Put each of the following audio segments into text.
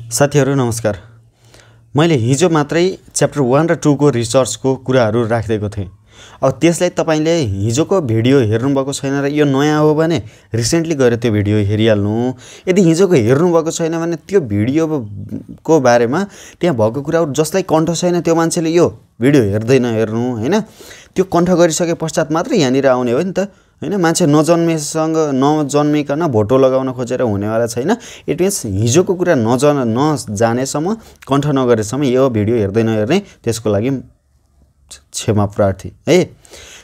साथीहरु नमस्कार। मैले हिजो मात्रै च्याप्टर 1 र 2 को रिसर्चको कुराहरु राख्दिएको थिएँ। अब त्यसलाई तपाईले हिजोको भिडियो हेर्नु भएको छैन र यो नयाँ हो भने रिसेन्टली गएर त्यो भिडियो हेरिहाल्नु। यदि हिजोको हेर्नु भएको छैन भने त्यो भिडियोको बारेमा त्यहाँ भएको कुराहरु जसलाई कन्ठ छैन त्यो मान्छेले यो भिडियो हेर्दैन हेर्नु हैन। त्यो कन्ठ गरिसके पश्चात मात्र यहाँनिर आउने हो नि त हैन। मान्छे नजन्मिकन भोटो लगाउन खोजेर हुनेवाला छैन। इट मिन्स हिजोको कुरा नजानेसम्म कन्ठ नगरेसम्म यो भिडियो हेर्दैन हेर्ने त्यसको लागि क्षमा प्रार्थी है।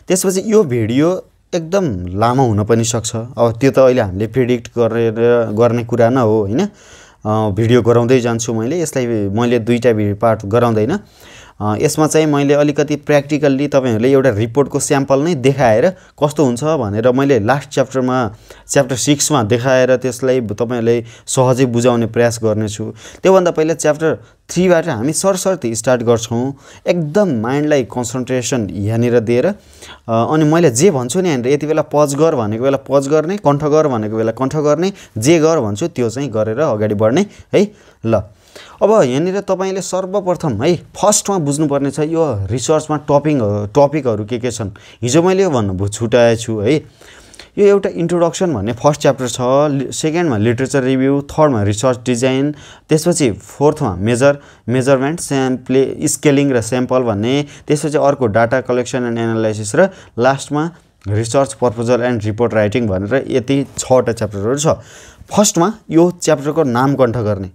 त्यसपछि यो भिडियो एकदम लामो हुन पनि सक्छ। अब त्यो त अहिले हामीले प्रेडिक्ट गर्ने कुरा न हो हैन। भिडियो गराउँदै जान्छु मैले यसलाई मैले दुईटा पार्ट गराउँदैन। यसमा चाहिँ मैले अलिकति प्र्याक्टिकल्ली तपाईहरुले एउटा रिपोर्टको स्याम्पल नै देखाएर कस्तो हुन्छ भनेर मैले लास्ट च्याप्टर 6 मा देखाएर त्यसलाई तपाईहरुले सहजै बुझाउने प्रयास गर्नेछु। त्योभन्दा पहिला च्याप्टर 3 बाट हामी सरसर्ती स्टार्ट गर्छौं। एकदम माइन्डलाई कन्सन्ट्रेसन यहाँनिर दिएर अनि मैले जे भन्छु नि यहाँनिर यति बेला पज गर भनेको बेला पज गर्ने, कन्ठ गर भनेको बेला कन्ठ गर्ने, जे गर भन्छु त्यो चाहिँ गरेर अगाडि बढ्ने है। ल अब यहाँनिर तपाईले सर्वप्रथम है फर्स्टमा बुझ्नुपर्ने छ यो रिसर्चमा टपिकहरु के छन्। हिजो मैले यो भन्नु छुटाए छु है। यो एउटा इन्ट्रोडक्सन भन्ने फर्स्ट च्याप्टर छ, सेकेन्डमा लिटरेचर रिभ्यू, थर्डमा रिसर्च डिजाइन, त्यसपछि फोर्थमा मेजरमेन्ट स्केलिङ र स्याम्पल भन्ने, त्यसपछि अर्को डाटा कलेक्सन एन्ड एनालाइसिस र लास्टमा research proposal and report writing भनेर यति 6वटा च्याप्टरहरु छ। फर्स्टमा यो च्याप्टरको नाम कन्ठ गर्ने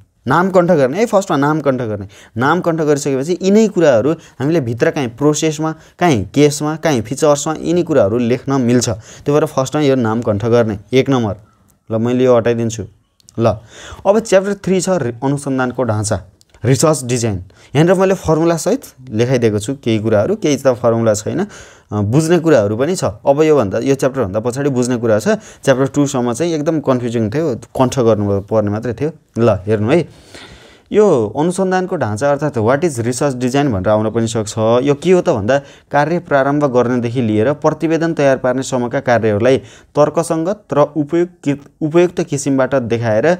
है। फर्स्टमा नाम कन्ठ गर्ने। नाम कन्ठ गरिसकेपछि यिनै कुराहरु हामीले भित्र काहीँ प्रोसेसमा, काहीँ केसमा, काहीँ फिचर्समा यिनै कुराहरु लेख्न मिल्छ। त्यो भएर फर्स्टमा यो नाम कन्ठ गर्ने 1 नम्बर। ल मैले यो हटाइदिन्छु। ल अब च्याप्टर 3 छ अनुसन्धानको ढाँचा, रिसर्च डिजाइन। यहाँनिर मैले फर्मुला सहित लेखाइदिएको छु केही कुराहरु, केही त फर्मुला छैन, बुझ्ने कुराहरु पनि छ। अब यो च्याप्टर भन्दा पछाडी बुझ्ने कुरा छ। च्याप्टर 2 सम्म चाहिँ एकदम कन्फ्युजिङ थियो, कन्ठ गर्नु पर्ने मात्रै थियो। ल हेर्नु है, यो अनुसन्धानको ढाँचा अर्थात व्हाट इज रिसर्च डिजाइन भनेर आउन पनि सक्छ। यो के हो त भन्दा कार्य प्रारम्भ गर्नेदेखि लिएर प्रतिवेदन तयार पार्ने सम्मका कार्यहरूलाई तर्कसङ्गत र उपयुक्त किसिमबाट देखाएर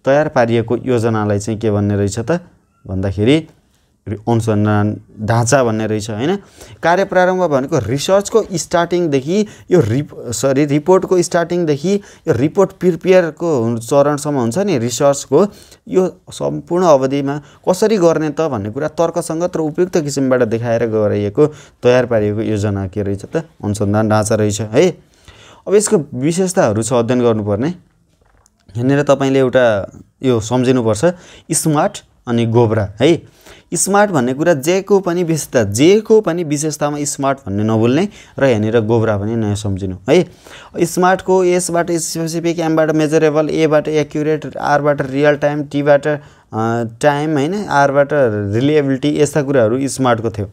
तयार पारिएको योजनालाई चाहिँ के भन्ने रहेछ त भन्दाखेरि अनुसन्धान ढाँचा भन्ने रहेछ हैन। कार्य प्रारम्भ भनेको रिसर्चको स्टार्टिङदेखि यो रिपोर्टको स्टार्टिङदेखि यो रिपोर्ट प्रिपेयरको चरणसम्म हुन्छ नि रिसर्चको, यो सम्पूर्ण अवधिमा कसरी गर्ने त भन्ने कुरा तर्कसङ्गत र उपयुक्त किसिमबाट देखाएर गरिएको तयार पारिएको योजना के रहेछ त अनुसन्धान ढाँचा रहेछ है। अब यसको विशेषताहरु छ अध्ययन गर्नुपर्ने। यहाँनिर तपाईले एउटा यो सम्झिनुपर्छ स्मार्ट अनि गोब्रा है। स्मार्ट भन्ने कुरा जेको पनि विशेषतामा स्मार्ट भन्ने नभुल्ने र यहाँनिर गोब्रा पनि नयाँ सम्झिनु है। स्मार्टको एसबाट स्पेसिफिक, एमबाट मेजरेबल, एबाट एक्युरेट, आरबाट रियल टाइम, टीबाट टाइम हैन, आरबाट रिलायबिलिटी, यस्ता कुराहरु स्मार्टको थियो।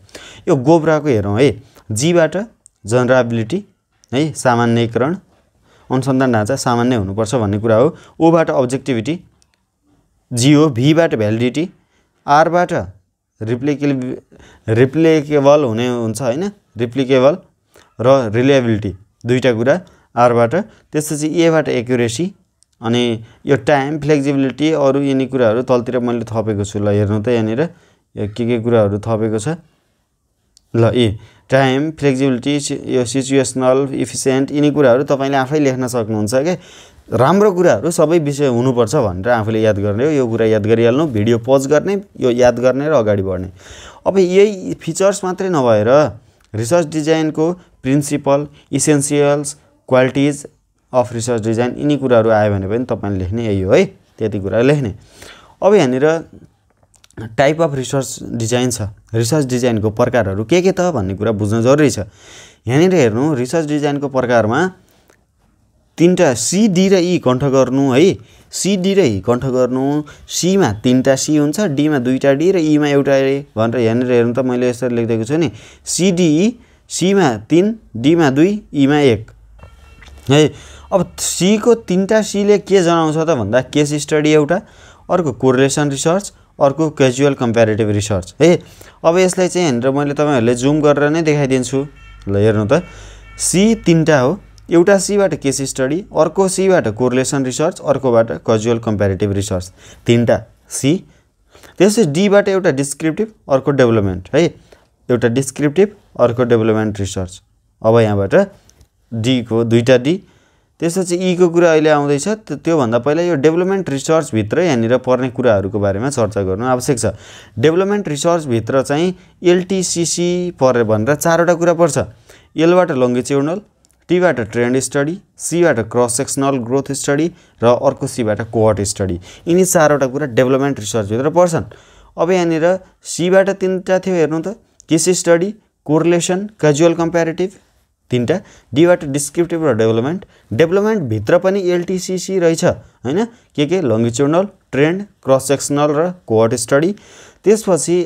यो गोब्राको हेरौं है, जीबाट जनरबिलिटी है, सामान्यीकरण, अनुसन्धान ढाँचा सामान्य हुनुपर्छ भन्ने कुरा हो। ओबाट अब्जेक्टिभिटी, जीओ भीबाट भ्यालिडिटी, आरबाट रिप्लिकेबल हुने हुन्छ हैन, रिप्लिकेबल र रिलायबिलिटी दुईटा कुरा आरबाट। त्यसपछि एबाट एक्युरेसी अनि यो टाइम, फ्लेक्सिबिलिटी, अरु यिनी कुराहरु तलतिर मैले थपेको छु। ल हेर्नु त यहाँनिर के कुराहरु थपेको छ। ल टाइम, फ्लेक्सिबिलिटी, यो सिचुएसनल, इफिसिएन्ट, यिनी कुराहरु तपाईले आफै लेख्न सक्नुहुन्छ के। राम्रो कुराहरु सबै विषय हुनुपर्छ भनेर आफूले याद गर्ने हो। यो कुरा याद गरिहाल्नु, भिडियो पज गर्ने, यो याद गर्ने र अगाडि बढ्ने। अब यही फिचर्स मात्रै नभएर रिसर्च डिजाइनको principle, essentials, qualities of research design यिनी कुराहरु आयो भने पनि तपाईले लेख्ने यही हो है, त्यति कुरा लेख्ने। अब यहाँनिर टाइप अफ रिसर्च डिजाइन छ। रिसर्च डिजाइनको प्रकारहरु के त भन्ने कुरा बुझ्न जरुरी छ। यहाँनिर हेर्नु रिसर्च डिजाइनको प्रकारमा 3टा सी, डी र ई कन्ठ गर्नु है। सी, डी र ई कन्ठ गर्नु। सी मा 3टा सी हुन्छ, डी मा 2टा डी र ई मा एउटा ए भनेर यहाँनिर हेर्नु त मैले यसरी लेख्दिएको छु नि। सी, डी, ई, सी मा 3, डी मा 2, ई मा 1 है। अब सी को 3टा सी ले के जनाउँछ त भन्दा केस स्टडी एउटा, अर्को कोरिलेसन रिसर्च, अर्को क्याजुअल कम्प्यारेटिभ रिसर्च है। अब यसलाई चाहिँ यहाँनिर मैले तपाईहरुले जुम गरेर नै देखाइदिन्छु। ल हेर्नु त सी 3टा हो, एउटा सीबाट केस स्टडी, अर्को सीबाट कोरिलेसन रिसर्च, अर्कोबाट क्याजुअल कम्प्यारेटिभ रिसर्च। 3टा सी त्यसपछि डीबाट एउटा डिस्क्रिप्टिभ अर्को डेभलपमेन्ट है, एउटा डिस्क्रिप्टिभ अर्को डेभलपमेन्ट रिसर्च। अब यहाँबाट डी को दुईटा डी। त्यसपछि ई को कुरा अहिले आउँदैछ। त्यो भन्दा पहिला यो डेभलपमेन्ट रिसर्च भित्र यहाँनिर पर्ने कुराहरूको बारेमा चर्चा गर्नु आवश्यक छ। डेभलपमेन्ट रिसर्च भित्र चाहिँ एलटीसीसी परे भनेर चारवटा कुरा पर्छ। एलबाट लङ्गिट्युडनल, टीबाट ट्रेन्ड स्टडी, सीबाट क्रस सेक्सनल ग्रोथ स्टडी र अर्को सीबाट कोहर्ट स्टडी। यिनी चारवटा कुरा डेभलपमेन्ट रिसर्च भित्र पर्छन्। अब यहाँनिर सीबाट तीनटा थियो हेर्नु त, केस स्टडी, कोरिलेसन, क्याजुअल कम्प्यारेटिभ तीनटा, डीबाट डिस्क्रिप्टिभ र डेभलपमेन्ट। डेभलपमेन्ट भित्र पनि एलटीसीसी रहेछ हैन, के लङ्गिट्युडनल, ट्रेन्ड, क्रस सेक्सनल र कोहर्ट स्टडी। त्यसपछि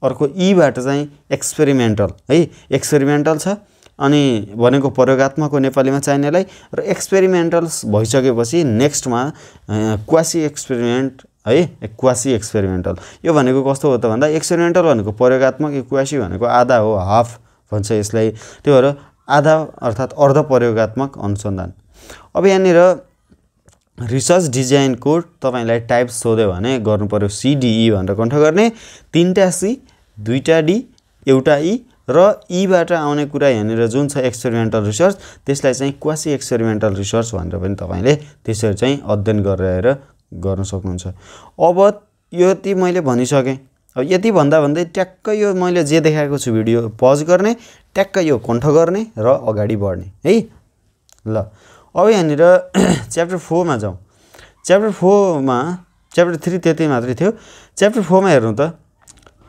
अर्को ईबाट चाहिँ एक्सपेरिमेन्टल है, एक्सपेरिमेन्टल छ अनि भनेको प्रयोगात्मक हो नेपालीमा चाहिनेलाई। र एक्सपेरिमेन्टल्स भइसकेपछि नेक्स्टमा क्वासी एक्सपेरिमेन्ट है, क्वासी एक्सपेरिमेन्टल। यो भनेको कस्तो हो त भन्दा एक्सपेरिमेन्टल भनेको प्रयोगात्मक, क्वासी भनेको आधा हो, हाफ भन्छ यसलाई। त्यो भएर आधा अर्थात् अर्ध प्रयोगात्मक अनुसन्धान। अब यहाँनिर रिसर्च डिजाइनको तपाईलाई टाइप्स सोध्यो भने गर्नु पर्यो सीडीई भनेर कन्ठ गर्ने, तीनटा सी, दुईटा डी, एउटा ई र ईबाट आउने कुरा यहाँनिर जुन छ एक्सपेरिमेन्टल रिसर्च, त्यसलाई चाहिँ क्वासी एक्सपेरिमेन्टल रिसर्च भनेर पनि तपाईले त्यसरी चाहिँ अध्ययन गरेर गर्न सक्नुहुन्छ। अब यति मैले भनिसकेँ। अब यति भन्दा भन्दै ट्याक्क यो मैले जे देखाएको छु भिडियो पज गर्ने, ट्याक्क यो कन्ठ गर्ने र अगाडि बढ्ने है। ल अब यहाँनिर च्याप्टर 4 मा जाउँ। च्याप्टर 4 मा च्याप्टर 3 त्यति मात्रै थियो। च्याप्टर 4 मा हेर्नु त,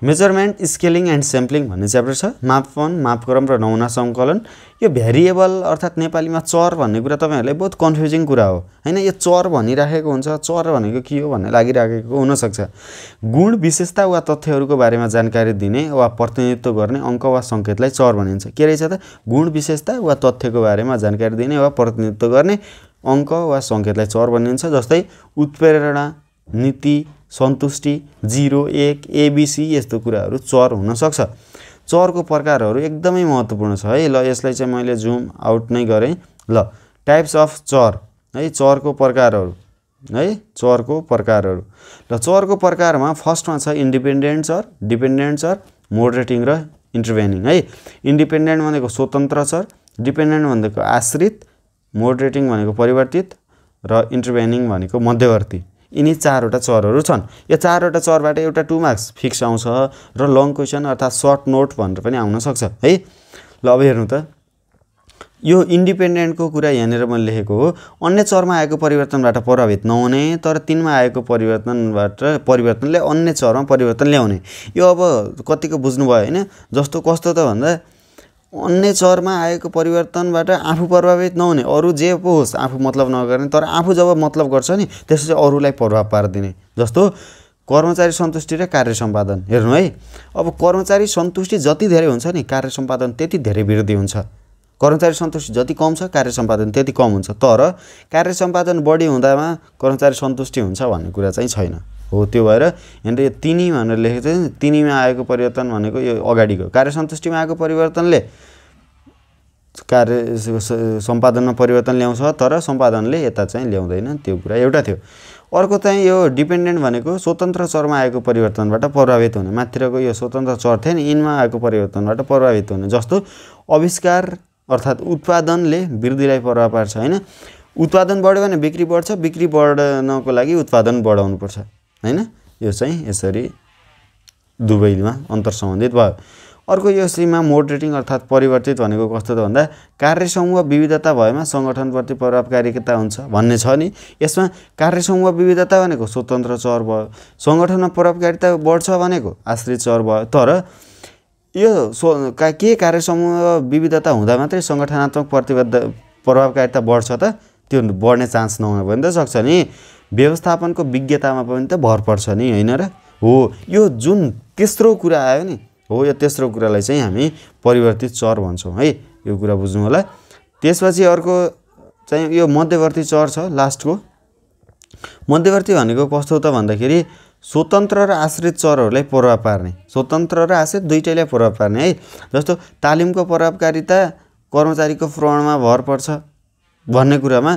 मेजरमेन्ट, स्केलिङ एन्ड स्याम्पलिङ भन्ने च्याप्टर छ। मापन, मापक्रम र नमुना सङ्कलन। यो भेरिएबल अर्थात् नेपालीमा चर भन्ने कुरा तपाईहरुलाई बहुत कन्फ्युजिङ कुरा हो हैन। यो चर भनिराखेको हुन्छ, चर भनेको के हो भन्ने लागिराखेको हुनसक्छ। गुण, विशेषता वा तथ्यहरूको बारेमा जानकारी दिने वा प्रतिनिधित्व गर्ने अङ्क वा सङ्केतलाई चर भनिन्छ। के रहेछ त, गुण, विशेषता वा तथ्यको बारेमा जानकारी दिने वा प्रतिनिधित्व गर्ने अङ्क वा सङ्केतलाई चर भनिन्छ। जस्तै उत्प्रेरणा, नीति, सन्तुष्टि, 0, 1, ABC यस्तो कुराहरू चर हुन सक्छ। चरको प्रकारहरू एकदमै महत्त्वपूर्ण छ है। ल यसलाई चाहिँ मैले जुम आउट नै गरेँ। ल टाइप्स अफ चर है, चरको प्रकारहरू है, चरको प्रकारहरू। ल चरको प्रकारमा फर्स्टमा छ इन्डिपेन्डेन्ट चर, डिपेन्डेन्ट चर, मोडरेटिङ र इन्टरभेनिङ है। इन्डिपेन्डेन्ट भनेको स्वतन्त्र चर, डिपेन्डेन्ट भनेको आश्रित, मोडरेटिङ भनेको परिवर्तित र इन्टरभेनिङ भनेको मध्यवर्ती। यिनी चारवटा चरहरू छन्। यो चारवटा चरबाट एउटा 2 मार्क्स फिक्स आउँछ र लङ क्वेसन अर्थात् सर्ट नोट भनेर पनि आउन सक्छ है। ल अब हेर्नु त, यो इन्डिपेन्डेन्टको कुरा यहाँनिर मैले लेखेको हो। अन्य चरमा आएको परिवर्तनबाट प्रभावित नहुने तर तिनमा आएको परिवर्तनले अन्य चरमा परिवर्तन ल्याउने। यो अब कतिको बुझ्नुभयो हैन। जस्तो कस्तो त भन्दा अन्य चरमा आएको परिवर्तनबाट आफू प्रभावित नहुने, अरू जे पो होस् आफू मतलब नगर्ने, तर आफू जब मतलब गर्छ नि त्यसपछि अरूलाई प्रभाव पार्दिने। जस्तो कर्मचारी सन्तुष्टि र कार्य सम्पादन हेर्नु है। अब कर्मचारी सन्तुष्टि जति धेरै हुन्छ नि कार्य सम्पादन त्यति धेरै वृद्धि हुन्छ। कर्मचारी सन्तुष्टि जति कम छ कार्य सम्पादन त्यति कम हुन्छ। तर कार्य सम्पादन बढी हुँदामा कर्मचारी सन्तुष्टि हुन्छ भन्ने कुरा चाहिँ छैन हो। त्यो भएर यहाँनिर यो तिनी भनेर लेखेको छ। तिनीमा आएको परिवर्तन भनेको यो अगाडिको कार्य सन्तुष्टिमा आएको परिवर्तनले कार्य सम्पादनमा परिवर्तन ल्याउँछ, तर सम्पादनले यता चाहिँ ल्याउँदैन। त्यो कुरा एउटा थियो। अर्को चाहिँ यो डिपेन्डेन्ट भनेको स्वतन्त्र चरमा आएको परिवर्तनबाट प्रभावित हुने। माथिरको यो स्वतन्त्र चर थियो नि, यिनमा आएको परिवर्तनबाट प्रभावित हुने। जस्तो आविष्कार अर्थात् उत्पादनले वृद्धिलाई प्रभाव पार्छ हैन। उत्पादन बढ्यो भने बिक्री बढ्छ, बिक्री बढ्नको लागि उत्पादन बढाउनुपर्छ हैन। यो चाहिँ यसरी दुवैमा अन्तर सम्बन्धित भयो। अर्को यो सीमा मोडरेटिङ अर्थात् परिवर्तित भनेको कस्तो त भन्दा कार्यसमूह विविधता भएमा सङ्गठनप्रति प्रभावकारिता हुन्छ भन्ने छ नि। यसमा कार्यसमूह विविधता भनेको स्वतन्त्र चर भयो, सङ्गठनमा प्रभावकारिता बढ्छ भनेको आश्रित चर भयो। तर यो के कार्यसमूह विविधता हुँदा मात्रै सङ्गठनात्मक प्रभावकारिता बढ्छ त? त्यो बढ्ने चान्स नहुन पनि त सक्छ नि। व्यवस्थापनको विज्ञतामा पनि त भर पर्छ नि हैन र। हो यो जुन तेस्रो कुरा आयो नि, हो यो तेस्रो कुरालाई चाहिँ हामी परिवर्तित चर भन्छौँ है। यो कुरा बुझ्नु होला। त्यसपछि अर्को चाहिँ यो मध्यवर्ती चर छ लास्टको। मध्यवर्ती भनेको कस्तो त भन्दाखेरि स्वतन्त्र र आश्रित चरहरूलाई प्रभाव पार्ने, स्वतन्त्र र आश्रित दुईटैलाई प्रभाव पार्ने है। जस्तो तालिमको प्रभावकारिता कर्मचारीको प्रमाणमा भर पर्छ भन्ने कुरामा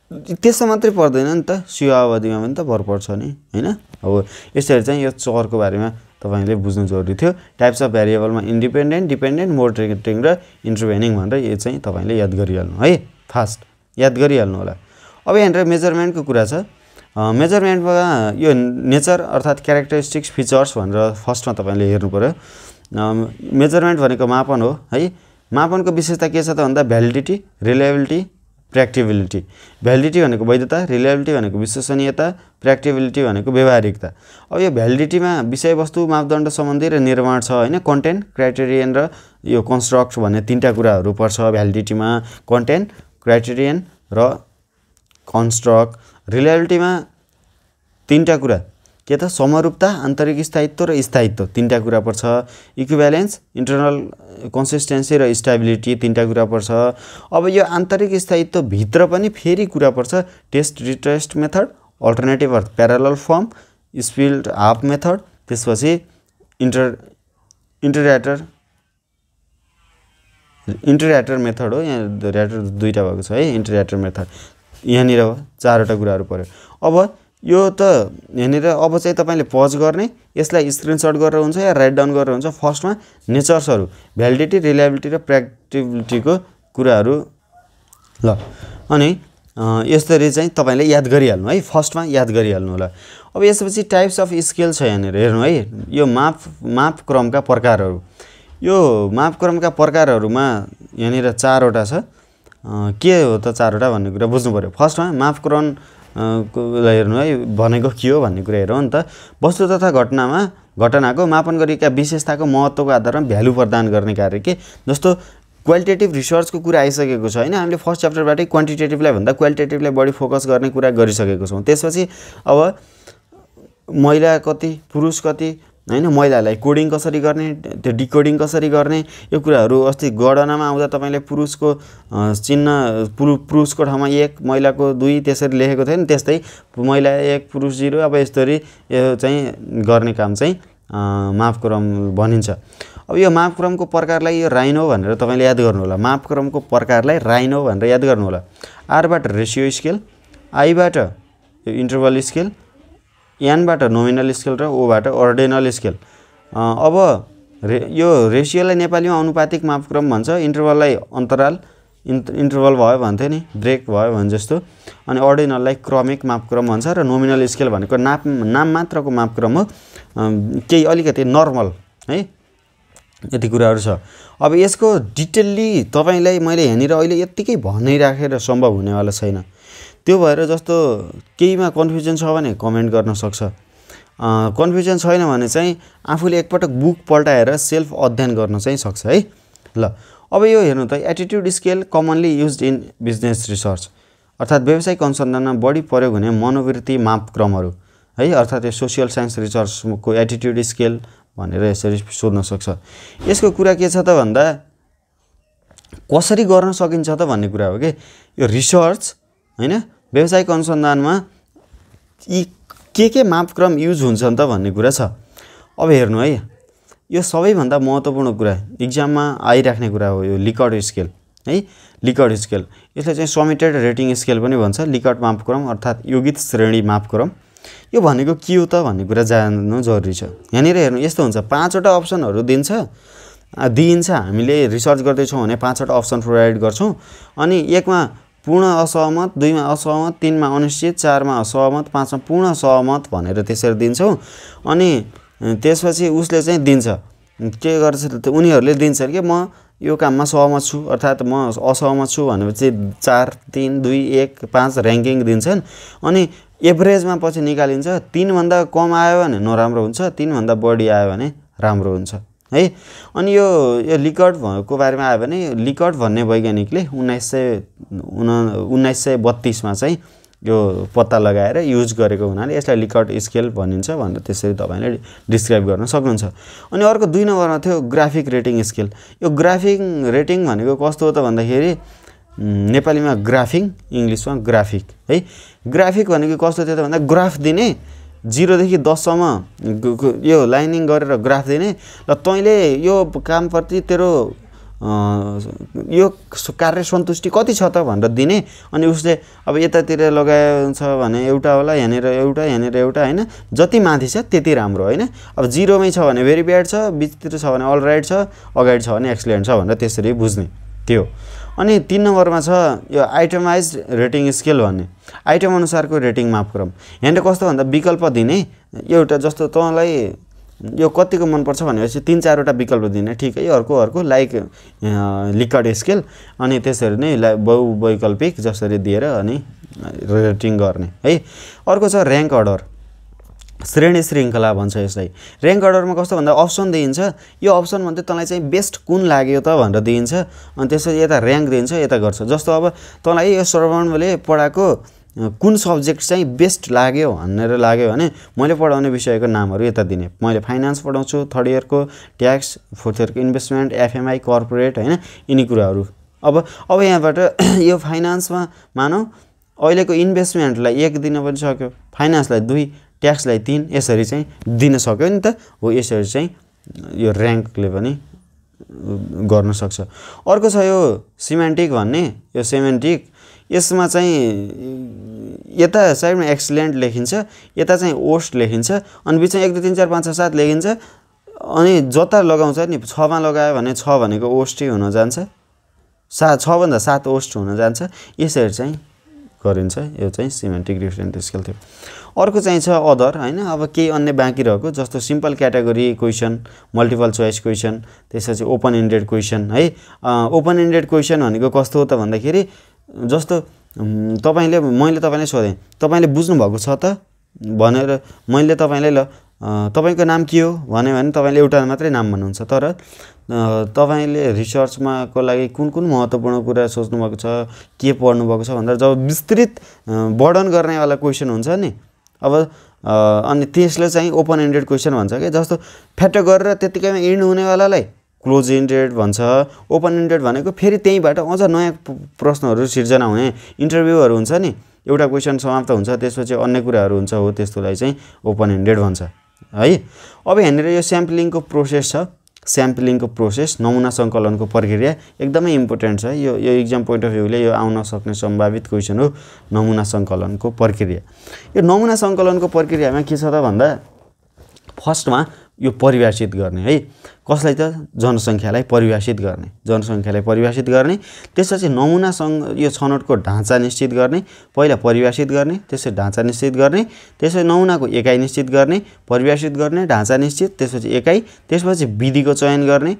त्यसमा मात्रै पर्दैन नि त, सियो अवधिमा पनि त भर पर्छ नि हैन। अब यसरी चाहिँ यो चरको बारेमा तपाईले बुझ्नु जरुरी थियो। टाइप्स अफ भेरिएबलमा इन्डिपेन्डेन्ट, डिपेन्डेन्ट, मोटिभेटिङ र इन्टरभेनिङ भनेर यो चाहिँ तपाईले याद गरिहाल्नु है, फास्ट याद गरिहाल्नु होला। अब यहाँनिर मेजरमेन्टको कुरा छ। मेजरमेन्टमा यो नेचर अर्थात् क्यारेक्टरिस्टिक्स, फिचर्स भनेर फर्स्टमा तपाईले हेर्नु पर्यो। मेजरमेन्ट भनेको मापन हो है। मापनको विशेषता के छ त भन्दा भ्यालिडिटी, रिलायबिलिटी, प्र्याक्टिबिलिटी। भ्यालिडिटी भनेको वैधता, रिलायबिलिटी भनेको विश्वसनीयता, प्र्याक्टिबिलिटी भनेको व्यावहारिकता। अब यो भ्यालिडिटीमा विषयवस्तु, मापदण्ड सम्बन्धी र निर्माण छ हैन। कन्टेन्ट, क्राइटेरियन र यो कन्स्ट्रक्ट भन्ने तीनटा कुराहरू पर्छ भ्यालिडिटीमा। कन्टेन्ट, क्राइटेरियन र कन्स्ट्रक्ट। रिलायबिलिटीमा तीनटा कुरा के त समरूपता, आन्तरिक स्थायित्व र स्थायित्व तीनटा कुरा पर्छ। इक्विभ्यालेन्स, इन्टरनल कन्सिस्टेन्सी र स्टेबिलिटी तीनटा कुरा पर्छ। अब यो आन्तरिक स्थायित्व भित्र पनि फेरि कुरा पर्छ टेस्ट रिटेस्ट मेथड, अल्टरनेटिभ अर्थ parallel form, split half method, त्यसपछि इन्टरएटर मेथड हो। यहाँ रेटर दुईटा भएको छ है, इन्टरएटर मेथड यहाँनिर हो। चारवटा कुराहरू पर्यो। अब यो त यहाँनिर अब चाहिँ तपाईले पज गर्ने, यसलाई स्क्रिनशट गरेर हुन्छ या राइट डाउन गरेर हुन्छ। फर्स्टमा नेचर्सहरू भ्यालिडिटी, रिलायबिलिटी र प्र्याक्टिबिलिटीको कुराहरू ल, अनि यसरी चाहिँ तपाईले याद गरिहाल्नु है, फर्स्टमा याद गरिहाल्नु होला। अब यसपछि टाइप्स अफ स्केल छ यहाँनिर हेर्नु है। यो मापक्रमका प्रकारहरू। यो मापक्रमका प्रकारहरूमा यहाँनिर चारवटा छ। के हो त चारवटा भन्ने कुरा बुझ्नु पर्यो। फर्स्टमा मापक्रम हेर्नु है, भनेको के हो भन्ने कुरा हेरौँ नि त। वस्तु तथा घटनाको मापन गरिएका विशेषताको महत्त्वको आधारमा भ्यालु प्रदान गर्ने कार्य के। जस्तो क्वालिटेटिभ रिसर्चको कुरा आइसकेको छ हैन। हामीले फर्स्ट च्याप्टरबाटै क्वान्टिटेटिभलाई भन्दा क्वालिटेटिभलाई बढी फोकस गर्ने कुरा गरिसकेको छौँ। त्यसपछि अब महिला कति, पुरुष कति हैन, महिलालाई कोडिङ कसरी गर्ने, त्यो डिकोडिङ कसरी गर्ने, यो कुराहरू अस्ति गणनामा आउँदा तपाईले पुरुषको चिन्ह, पुरुषको ठाउँमा 1, महिलाको 2 त्यसरी लेखेको थियो नि। त्यस्तै महिला 1, पुरुष 0। अब यसरी यो चाहिँ गर्ने काम चाहिँ मापक्रम भनिन्छ। अब यो मापक्रमको प्रकारलाई यो राइनो भनेर तपाईले याद गर्नु होला। मापक्रमको प्रकारलाई राइनो भनेर याद गर्नु होला। आरबाट रेसियो स्केल, आईबाट यो इन्टरभल स्केल, एनबाट नोमिनल स्केल र ओबाट अर्डिनल स्केल। अब यो रेसियोलाई नेपालीमा अनुपातिक मापक्रम भन्छ, इन्टरभललाई अन्तराल, इन्टरभल भयो भन्थ्यो नि, ब्रेक भयो भने जस्तो, अनि अर्डिनललाई क्रमिक मापक्रम भन्छ, र नोमिनल स्केल भनेको नाम मात्रको मापक्रम हो, केही अलिकति नर्मल है। यति कुराहरू छ। अब यसको डिटेलली तपाईलाई मैले यहाँनिर अहिले यत्तिकै भनिराखेर सम्भव हुनेवाला छैन। त्यो भएर जस्तो केहीमा कन्फ्युजन छ भने कमेन्ट गर्न सक्छ। कन्फ्युजन छैन भने चाहिँ आफूले एकपटक बुक पल्टाएर सेल्फ अध्ययन गर्न चाहिँ सक्छ है। ल, अब यो हेर्नु त, attitude scale commonly used in business research, अर्थात् व्यावसायिक अनुसन्धानमा बढी प्रयोग हुने मनोवृत्ति मापक्रमहरू है। अर्थात् यो सोसियल साइन्स रिसर्चको एटिट्युड स्केल भनेर यसरी सोध्न सक्छ। यसको कुरा के छ त भन्दा कसरी गर्न सकिन्छ त भन्ने कुरा हो कि यो रिसर्च हैन, व्यावसायिक अनुसन्धानमा यी के मापक्रम युज हुन्छ त भन्ने कुरा छ। अब हेर्नु है, यो सबैभन्दा महत्त्वपूर्ण कुरा इक्जाममा आइराख्ने कुरा हो यो लिकर्ट स्केल है। लिकर्ट स्केल यसलाई चाहिँ समेटेड रेटिङ स्केल पनि भन्छ। लिकर्ट मापक्रम अर्थात् योगित श्रेणी मापक्रम। यो भनेको के हो त भन्ने कुरा जान्नु जरुरी छ। यहाँनिर हेर्नु यस्तो हुन्छ, 5वटा अप्सनहरू दिइन्छ। हामीले रिसर्च गर्दैछौँ भने 5वटा अप्सन प्रोभाइड गर्छौँ। अनि 1मा पूर्ण असहमत, 2मा असहमत, 3मा अनिश्चित, 4मा असहमत, 5मा पूर्ण सहमत भनेर त्यसरी दिन्छौँ। अनि त्यसपछि उसले चाहिँ दिन्छ, के गर्छ त उनीहरूले दिन्छन् कि म यो काममा सहमत छु अर्थात् म असहमत छु भनेपछि 4, 3, 2, 1, 5 र्याङ्किङ दिन्छन्। अनि एभरेजमा पछि निकालिन्छ। 3 भन्दा कम आयो भने नराम्रो हुन्छ, 3 भन्दा बढी आयो भने राम्रो हुन्छ है। अनि यो लिकर्टको बारेमा आयो भने लिकर्ट भन्ने वैज्ञानिकले 1932मा चाहिँ यो पत्ता लगाएर युज गरेको हुनाले यसलाई लिकर्ट स्केल भनिन्छ भनेर त्यसरी तपाईले डिस्क्राइब गर्न सक्नुहुन्छ। अनि अर्को 2 नम्बरमा थियो ग्राफिक रेटिङ स्केल। यो ग्राफिक रेटिङ भनेको कस्तो हो त भन्दाखेरि नेपालीमा ग्राफिङ, इङ्ग्लिसमा ग्राफिक है। ग्राफिक भनेको कस्तो थियो त भन्दा ग्राफ दिने 0 देखि 10 सम्म यो लाइनिङ गरेर ग्राफ दिने, र तैँले यो कामप्रति तेरो यो कार्य सन्तुष्टि कति छ त भनेर दिने अनि उसले अब यतातिर लगाउँछ भने एउटा होला यहाँनिर एउटा हैन जति माथि छ त्यति राम्रो हैन अब 0 मै छ भने भेरी ब्याड छ बिचतिर छ भने अल राइट छ अगाडि छ भने एक्सलेन्ट छ भनेर त्यसरी बुझ्ने त्यो अनि 3 नम्बरमा छ यो आइटमाइज्ड रेटिङ स्केल भन्ने आइटम अनुसारको रेटिङ मापक्रम यहाँले कस्तो भन्दा विकल्प दिने एउटा जस्तो तँलाई यो कतिको मन पर्छ भनेपछि 3-4 वटा विकल्प दिने ठीक है अर्को लाइक लिकर्ट स्केल अनि त्यसरी नै बहुवैकल्पिक जसरी दिएर अनि रेटिङ गर्ने है अर्को छ र्याङ्क अर्डर श्रेणी श्रृङ्खला भन्छ यसलाई र्याङ्क अर्डरमा कस्तो भन्दा अप्सन दिइन्छ यो अप्सन भन्दै तँलाई चाहिँ बेस्ट कुन लाग्यो त भनेर दिइन्छ अनि त्यसपछि यता र्याङ्क दिन्छ यता गर्छ जस्तो अब तँलाई यो श्रवणले पढाएको कुन सब्जेक्ट चाहिँ बेस्ट लाग्यो भनेर लाग्यो भने मैले पढाउने विषयको नामहरू यता दिने मैले फाइनान्स पढाउँछु 3rd इयरको ट्याक्स 4th इयरको इन्भेस्टमेन्ट एफएमआई कर्पोरेट हैन यिनी कुराहरू अब यहाँबाट यो फाइनान्समा मानौ अहिलेको इन्भेस्टमेन्टलाई 1 दिन पनि सक्यो फाइनान्सलाई 2 ट्याक्सलाई 3 यसरी चाहिँ दिन सक्यो नि त हो यसरी चाहिँ यो र्याङ्कले पनि गर्न सक्छ अर्को छ यो सिमेन्टिक भन्ने यो सिमेन्टिक यसमा चाहिँ यता साइडमा एक्सलेन्ट लेखिन्छ यता चाहिँ ओस्ट लेखिन्छ अनि बिचमा 1 2 3 4 5 6 7 लेखिन्छ अनि जता लगाउँछ नि 6 मा लगायो भने 6 भनेको ओस्टै हुन जान्छ 6 भन्दा 7 ओस्ट हुन जान्छ यसरी चाहिँ गरिन्छ यो चाहिँ सिमेन्टिक डिफरेन्ट स्केल थियो अर्को चाहिँ छ अदर हैन अब केही अन्य बाँकी रहेको जस्तो simple category question multiple choice question त्यसपछि ओपन एन्डेड क्वेशन है ओपन एन्डेड क्वेशन भनेको कस्तो हो त भन्दाखेरि जस्तो मैले तपाईलाई सोधेँ तपाईले बुझ्नु भएको छ त भनेर मैले तपाईलाई ल तपाईको नाम के हो भन्यो भने तपाईले एउटा मात्रै नाम भन्नुहुन्छ तर तपाईले रिसर्चमा को लागि कुन महत्त्वपूर्ण कुरा सोच्नु भएको छ के पढ्नु भएको छ भनेर जब विस्तृत वर्णन गर्ने वाला क्वेशन हुन्छ नि अब अनि त्यसले चाहिँ ओपन एन्डेड क्वेशन भन्छ के जस्तो फ्याट गरेर त्यतिकैमा इन्ड हुने वालालाई क्लोज एन्डेड भन्छ ओपन एन्डेड भनेको फेरि त्यहीबाट अझ नयाँ प्रश्नहरू सिर्जना हुने इन्टरभ्यूहरु हुन्छ नि एउटा क्वेशन समाप्त हुन्छ त्यसपछि अन्य कुराहरु हुन्छ हो त्यस्तोलाई चाहिँ ओपन एन्डेड भन्छ है अब यहाँनिर यो स्याम्पलिङको प्रोसेस छ स्याम्पलिङको प्रोसेस नमुना संकलनको प्रक्रिया एकदमै इम्पोर्टेन्ट छ यो एक्जाम पोइन्ट अफ भ्यूले यो आउन सक्ने सम्भावित क्वेशन हो नमुना संकलनको प्रक्रिया यो नमुना संकलनको प्रक्रियामा के छ त भन्दा फर्स्टमा यो परिभाषित गर्ने है कसलाई त जनसंख्यालाई परिभाषित गर्ने त्यसपछि नमुना यो छनौटको ढाँचा निश्चित गर्ने पहिला परिभाषित गर्ने त्यसपछि ढाँचा निश्चित गर्ने त्यसपछि नमुनाको एकाइ निश्चित गर्ने परिभाषित गर्ने ढाँचा निश्चित त्यसपछि एकाइ त्यसपछि विधिको चयन गर्ने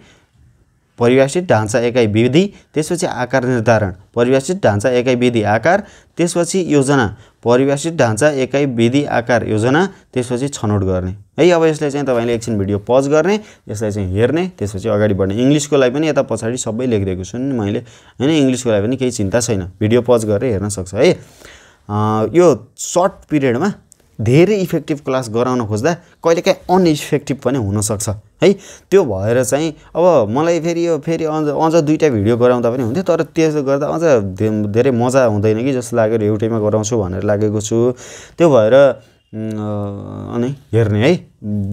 परिभाषित ढाँचा एकाइ विधि त्यसपछि आकार निर्धारण परिभाषित ढाँचा एकाइ विधि आकार त्यसपछि योजना परिभाषित ढाँचा एकाइ विधि आकार योजना त्यसपछि छनौट गर्ने है अब यसले चाहिँ तपाईले एकछिन भिडियो पज गर्ने यसलाई चाहिँ हेर्ने त्यसपछि अगाडि बढ्ने इंग्लिशको लागि पनि यता पछाडी सबै लेखिदिएको छु नि मैले हैन इंग्लिशको लागि पनि केही चिन्ता छैन भिडियो पज गरेर हेर्न सक्छ है यो सर्ट पिरियडमा धेरै इफेक्टिभ क्लास गराउन खोज्दा कहिलेकाहीँ अनइफेक्टिभ पनि हुन सक्छ है त्यो भएर चाहिँ अब मलाई फेरि अझ दुईटा भिडियो गराउँदा पनि हुन्थ्यो तर त्यसो गर्दा अझ धेरै मजा हुँदैन कि जस्तो लाग्यो एउटैमा गराउँछु भनेर लागेको छु त्यो भएर अनि हेर्ने है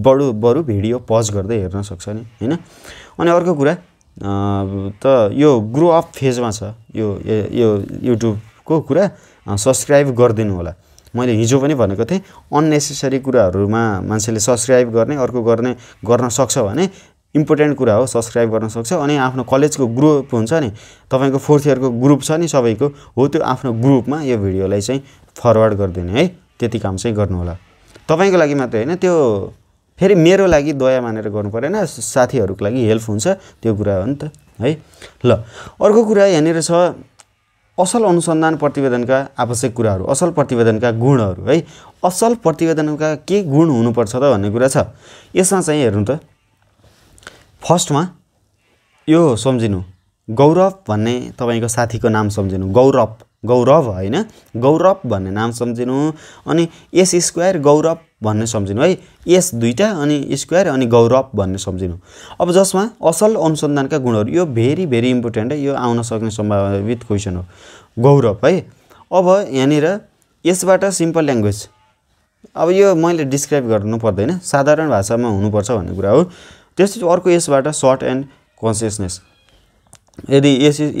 बरु भिडियो पज गर्दै हेर्न सक्छ नि हैन अनि अर्को कुरा त यो ग्रो अप फेजमा छ यो युट्युबको कुरा सब्स्क्राइब गर्दिनु होला मैले हिजो पनि भनेको थिएँ अननेसेसरी कुराहरुमा मान्छेले सब्स्क्राइब गर्ने अर्को गर्न सक्छ भने इम्पोर्टेन्ट कुरा हो सब्स्क्राइब गर्न सक्छ अनि आफ्नो कलेजको ग्रुप हुन्छ नि तपाईको 4th इयरको ग्रुप छ नि सबैको हो त्यो आफ्नो ग्रुपमा यो भिडियोलाई चाहिँ फरवर्ड गर्दिने है त्यति काम चाहिँ गर्नु होला तपाईको लागि मात्र हैन त्यो फेरि मेरो लागि दया मानेर गर्नु पर्दैन साथीहरुको लागि हेल्प हुन्छ त्यो कुरा हो नि त है ल अर्को कुरा यहाँनिर छ असल अनुसन्धान प्रतिवेदनका आवश्यक कुराहरु असल प्रतिवेदनका गुणहरु है असल प्रतिवेदनका के गुण हुनुपर्छ त भन्ने कुरा छ यसमा चाहिँ हेर्नु त फर्स्टमा यो सम्झिनु गौरव भन्ने तपाईको साथीको नाम सम्झिनु गौरव हैन गौरव भन्ने नाम सम्झिनु अनि एस स्क्वायर गौरव भन्ने सम्झिनु है एस दुईटा अनि स्क्वायर अनि गौरव भन्ने सम्झिनु अब जसमा असल अनुसन्धानका गुणहरु यो भेरी भेरी इम्पोर्टेन्ट है यो आउन सक्ने सम्भावित क्वेशन हो गौरव है अब यहाँनिर यसबाट सिम्पल ल्याङ्ग्वेज अब यो मैले डिस्क्राइब गर्नु पर्दैन साधारण भाषामा हुनुपर्छ भन्ने कुरा हो त्यसपछि अर्को यसबाट सर्ट एन्ड कन्सियसनेस यदि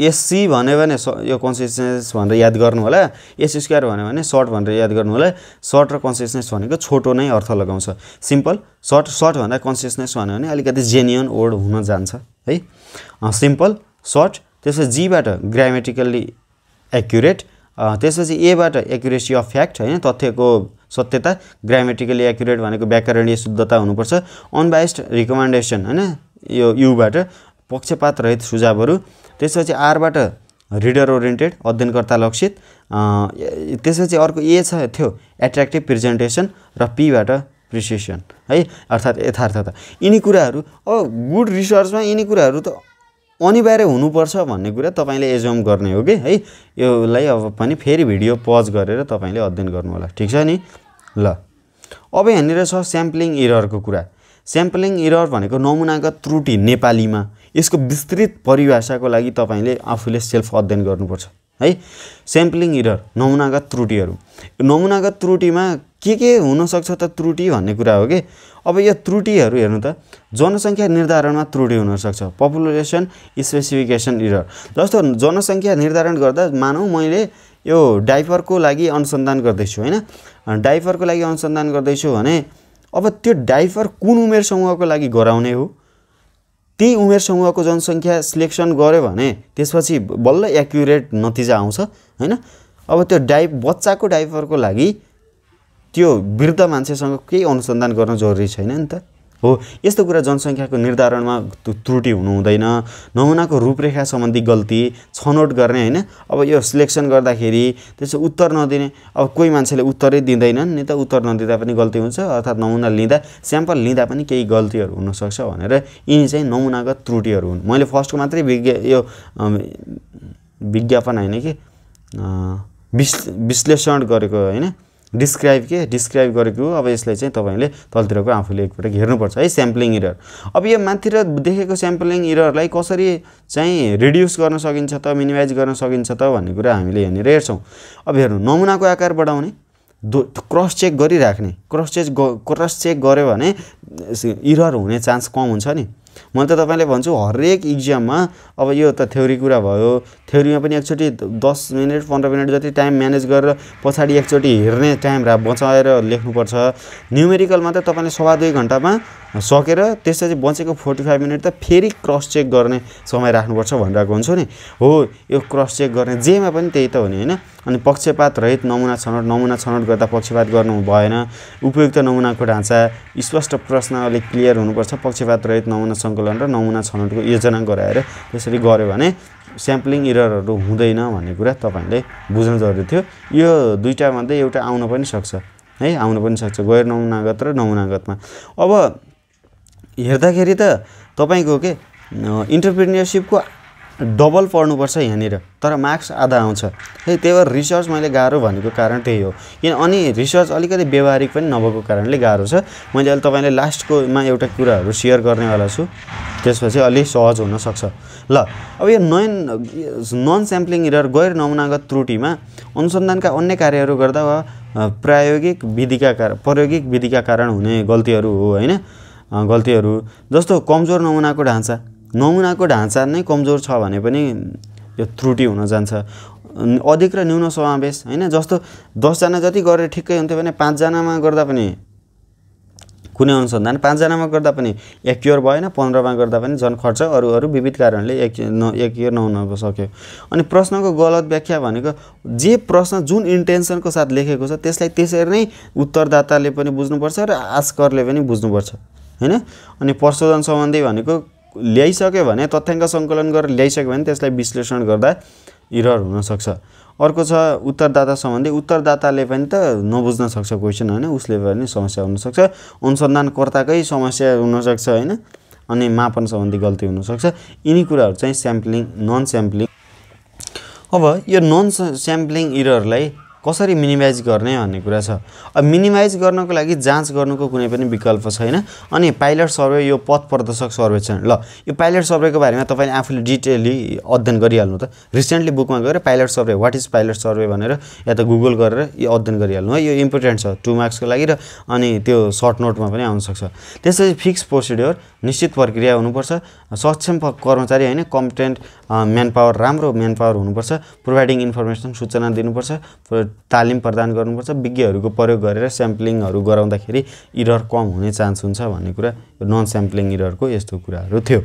एससी भन्यो भने यो कन्सिस्टेन्स भनेर याद गर्नु होला, एस स्क्वायर भन्यो भने सर्ट भनेर याद गर्नु होला। सर्ट र कन्सिस्टेन्स भनेको छोटो नै अर्थ लगाउँछ। सिम्पल सर्ट भन्दा कन्सिस्टेन्स भन्यो भने अलिकति जेन्युन वर्ड हुन जान्छ है। सिम्पल सर्ट, त्यसपछि जीबाट ग्रामेटिकल्ली एक्युरेट, त्यसपछि एबाट एक्युरेसी अफ फ्याक्ट हैन, तथ्यको सत्यता। ग्रामेटिकल्ली एक्युरेट भनेको व्याकरणीय शुद्धता हुनुपर्छ। अनबाइस्ड रिकमेन्डेसन हैन, यो युबाट पक्षपात रहित सुझावहरू। त्यसपछि आरबाट रिडर ओरिएन्टेड, अध्ययनकर्ता लक्षित। त्यसपछि अर्को ए थियो एट्र्याक्टिभ प्रेजेन्टेसन र पीबाट प्रिसिसन है, अर्थात् यथार्थता। यिनी कुराहरू अब गुड रिसर्चमा यिनी कुराहरू त अनिवार्य हुनुपर्छ भन्ने कुरा तपाईले एज्युम गर्ने हो कि है। योलाई अब पनि फेरि भिडियो पज गरेर तपाईले अध्ययन गर्नु होला, ठीक छ नि। ल अब यहाँनिर छ स्याम्पलिङ एररको कुरा। स्याम्पलिङ एरर भनेको नमुनागत त्रुटि नेपालीमा। यसको विस्तृत परिभाषाको लागि तपाईले आफूले सेल्फ अध्ययन गर्नुपर्छ है। Sampling error, नमुनागत त्रुटिहरू। नमुनागत त्रुटिमा के हुन सक्छ त त्रुटि भन्ने कुरा हो कि। अब यो त्रुटिहरू हेर्नु त, जनसङ्ख्या निर्धारणमा त्रुटि हुन सक्छ, पपुलेसन स्पेसिफिकेसन एरर। जस्तो जनसङ्ख्या निर्धारण गर्दा मानौँ मैले यो डाइपरको लागि अनुसन्धान गर्दैछु हैन, डाइपरको लागि अनुसन्धान गर्दैछु भने अब त्यो डाइपर कुन उमेर समूहको लागि गराउने हो, त्यही उमेर समूहको जनसङ्ख्या सिलेक्सन गर्यो भने त्यसपछि बल्ल एक्युरेट नतिजा आउँछ हैन। अब त्यो बच्चाको डाइपरको लागि त्यो वृद्ध मान्छेसँग केही अनुसन्धान गर्न जरुरी छैन नि त हो। यस्तो कुरा जनसङ्ख्याको निर्धारणमा त्रुटि हुनु हुँदैन। नमुनाको रूपरेखा सम्बन्धी गल्ती, छनौट गर्ने हैन। अब यो सिलेक्सन गर्दाखेरि त्यसो उत्तर नदिने, अब कोही मान्छेले उत्तरै दिँदैनन् नि त, उत्तर नदिँदा पनि गल्ती हुन्छ, अर्थात् नमुना लिँदा स्याम्पल लिँदा पनि केही गल्तीहरू हुन सक्छ भनेर यिनी चाहिँ नमुनागत त्रुटिहरू हुन्। मैले फर्स्टको मात्रै विज्ञापन हैन कि विश्लेषण गरेको हैन, डिस्क्राइब गरेको। अब यसलाई चाहिँ तपाईले तलतिरको आफूले एकपटक हेर्नुपर्छ है। स्याम्पलिङ एरर, अब यो माथितिर देखेको स्याम्पलिङ एररलाई कसरी चाहिँ रिड्युस गर्न सकिन्छ त, मिनिमाइज गर्न सकिन्छ त भन्ने कुरा हामीले यहाँनिर हेर्छौँ। अब हेर्नु, नमुनाको आकार बढाउने, क्रस चेक गरिराख्ने। क्रस चेक गर्यो भने एरर हुने चान्स कम हुन्छ नि। मैले त तपाईलाई भन्छु हरेक इक्जाममा, अब यो त थ्योरी कुरा भयो, थ्योरीमा पनि एकचोटि 10 मिनेट 15 मिनेट जति टाइम म्यानेज गरेर पछाडि एकचोटि हेर्ने टाइम बचाएर लेख्नुपर्छ। न्युमेरिकलमा त तपाईले 2.5 घण्टामा सकेर त्यसपछि बचेको 45 मिनेट त फेरि क्रस चेक गर्ने समय राख्नुपर्छ भनिरहेको हुन्छु नि। हो, यो क्रस चेक गर्ने जेमा पनि त्यही त हो नि हैन। अनि पक्षपात रहित नमुना छनौट गर्दा पक्षपात गर्नु भएन। उपयुक्त नमुनाको ढाँचा, स्पष्ट प्रश्नावली क्लियर हुनुपर्छ। पक्षपात रहित नमुना सङ्कलन र नमुना छनौटको योजना गराएर त्यसरी गर्यो भने स्याम्पलिङ एररहरू हुँदैन भन्ने कुरा तपाईले बुझ्न जरुरी थियो। यो दुईटा मध्ये एउटा आउन पनि सक्छ है, आउन पनि सक्छ गैर नमुनागत र नमुनागतमा। अब हेर्दाखेरि त तपाईको के इन्टरप्रेन्योरशिपको डबल पढ्नुपर्छ यहाँनिर, तर मार्क्स आधा आउँछ है। त्यही भएर रिसर्च मैले गाह्रो भनेको कारण त्यही हो। किन अनि रिसर्च अलिकति व्यवहारिक पनि नभएको कारणले गाह्रो छ। मैले अहिले तपाईलाई लास्टकोमा एउटा कुराहरू सेयर गर्नेवाला छु, त्यसपछि अलि सहज हुन सक्छ। ल अब यो नन स्याम्पलिङ एरर, गैर नमुनागत त्रुटिमा अनुसन्धानका अन्य कार्यहरू गर्दा वा प्रायोगिक विधिका कारण हुने गल्तीहरू हो हैन। गल्तीहरू जस्तो कमजोर नमुनाको ढाँचा नै कमजोर छ भने पनि यो त्रुटि हुन जान्छ। अधिक र न्यून समावेश हैन, जस्तो 10 जना जति गरेर ठिक्कै हुन्थ्यो भने 5 जनामा गर्दा पनि कुनै अनुसन्धान 5 जनामा गर्दा पनि एक्युर भएन, 15 मा गर्दा पनि जन खर्च अरू विविध कारणले एक्युर नहुन सक्यो। अनि प्रश्नको गलत व्याख्या भनेको जे प्रश्न जुन इन्टेन्सनको साथ लेखेको छ त्यसलाई त्यसरी नै उत्तरदाताले पनि बुझ्नुपर्छ र आस्करले पनि बुझ्नुपर्छ हैन। अनि प्रशोधन सम्बन्धी भनेको ल्याइसक्यो भने, तथ्याङ्क सङ्कलन गरेर ल्याइसक्यो भने त्यसलाई विश्लेषण गर्दा एरर हुन सक्छ। अर्को छ उत्तरदाता सम्बन्धी, उत्तरदाताले पनि त नबुझ्न सक्छ क्वेसन हैन, उसले पनि समस्या हुन सक्छ। अनुसन्धानकर्ताकै समस्या हुन सक्छ हैन। अनि मापन सम्बन्धी गल्ती हुन सक्छ। यिनी कुराहरू चाहिँ नन स्याम्पलिङ। अब यो नन स्याम्पलिङ एररलाई कसरी मिनिमाइज गर्ने भन्ने कुरा छ। अब मिनिमाइज गर्नको लागि जाँच गर्नुको कुनै पनि विकल्प छैन। अनि पाइलट सर्वे यो पथ प्रदर्शक सर्वेक्षण, ल यो पाइलट सर्वेको बारेमा तपाईँले आफूले डिटेली अध्ययन गरिहाल्नु त। रिसेन्टली बुकमा गएर pilot survey, what is pilot survey भनेर या त गुगल गरेर यो अध्ययन गरिहाल्नु है। यो इम्पोर्टेन्ट छ 2 मार्क्सको लागि र अनि त्यो सर्ट नोटमा पनि आउन सक्छ। त्यसपछि फिक्स प्रोसिड्योर, निश्चित प्रक्रिया हुनुपर्छ। सक्षम कर्मचारी हैन, कम्पिटेन्ट म्यान पावर, राम्रो म्यान पावर हुनुपर्छ। प्रोभाइडिङ इन्फर्मेसन, सूचना दिनुपर्छ। तालिम प्रदान गर्नुपर्छ। विज्ञहरूको प्रयोग गरेर स्याम्पलिङहरू गराउँदाखेरि इरर कम हुने चान्स हुन्छ भन्ने कुरा नन स्याम्पलिङ इररको यस्तो कुराहरू थियो।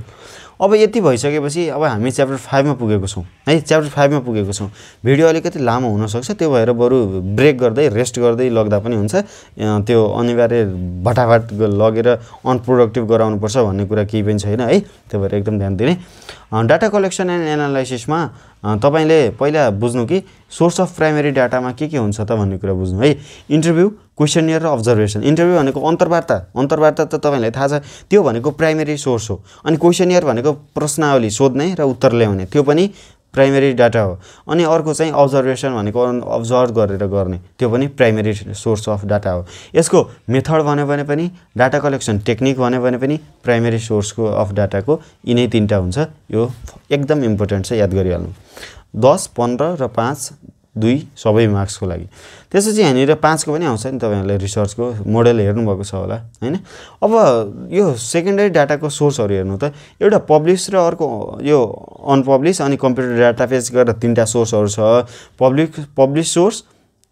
अब यति भइसकेपछि अब हामी च्याप्टर 5 मा पुगेको छौँ है। च्याप्टर 5 मा पुगेको छौँ। भिडियो अलिकति लामो हुनसक्छ, त्यो भएर बरु ब्रेक गर्दै रेस्ट गर्दै लग्दा पनि हुन्छ। त्यो अनिवार्य भटाभट लगेर अनप्रोडक्टिभ गराउनुपर्छ भन्ने कुरा केही पनि छैन है। त्यो भएर एकदम ध्यान दिने। डाटा कलेक्सन एन्ड एनालाइसिसमा तपाईले पहिला बुझ्नु कि सोर्स अफ प्राइमेरी डाटामा के हुन्छ त भन्ने कुरा बुझ्नु है। इन्टरभ्यू, क्वेसनियर र अब्जर्भेसन। इन्टरभ्यू भनेको अन्तर्वार्ता, अन्तर्वार्ता त तपाईलाई थाहा छ, त्यो भनेको प्राइमेरी सोर्स हो। अनि क्वेसनियर भनेको प्रश्नावली सोध्ने र उत्तर ल्याउने, त्यो पनि प्राइमेरी डाटा हो। अनि अर्को चाहिँ अब्जर्भेसन भनेको अब्जर्भ गरेर गर्ने, त्यो पनि प्राइमेरी सोर्स अफ डाटा हो। यसको मेथड भन्यो भने पनि, डाटा कलेक्सन टेक्निक भन्यो भने पनि प्राइमेरी सोर्सको अफ डाटाको यिनै तीनटा हुन्छ। यो एकदम इम्पोर्टेन्ट छ, याद गरिहाल्नु। 10, 15 र 5 2 सबै मार्क्सको लागि। त्यसपछि यहाँनिर 5 को पनि आउँछ नि, तपाईहरुले रिसर्चको मोडेल हेर्नुभएको छ होला हैन। अब यो सेकेन्डरी डाटाको सोर्सहरु हेर्नु त, एउटा पब्लिश र अर्को यो अनपब्लिश अनि कम्प्युटर डाटाबेस गरेर तीनटा सोर्सहरु छ। पब्लिश सोर्स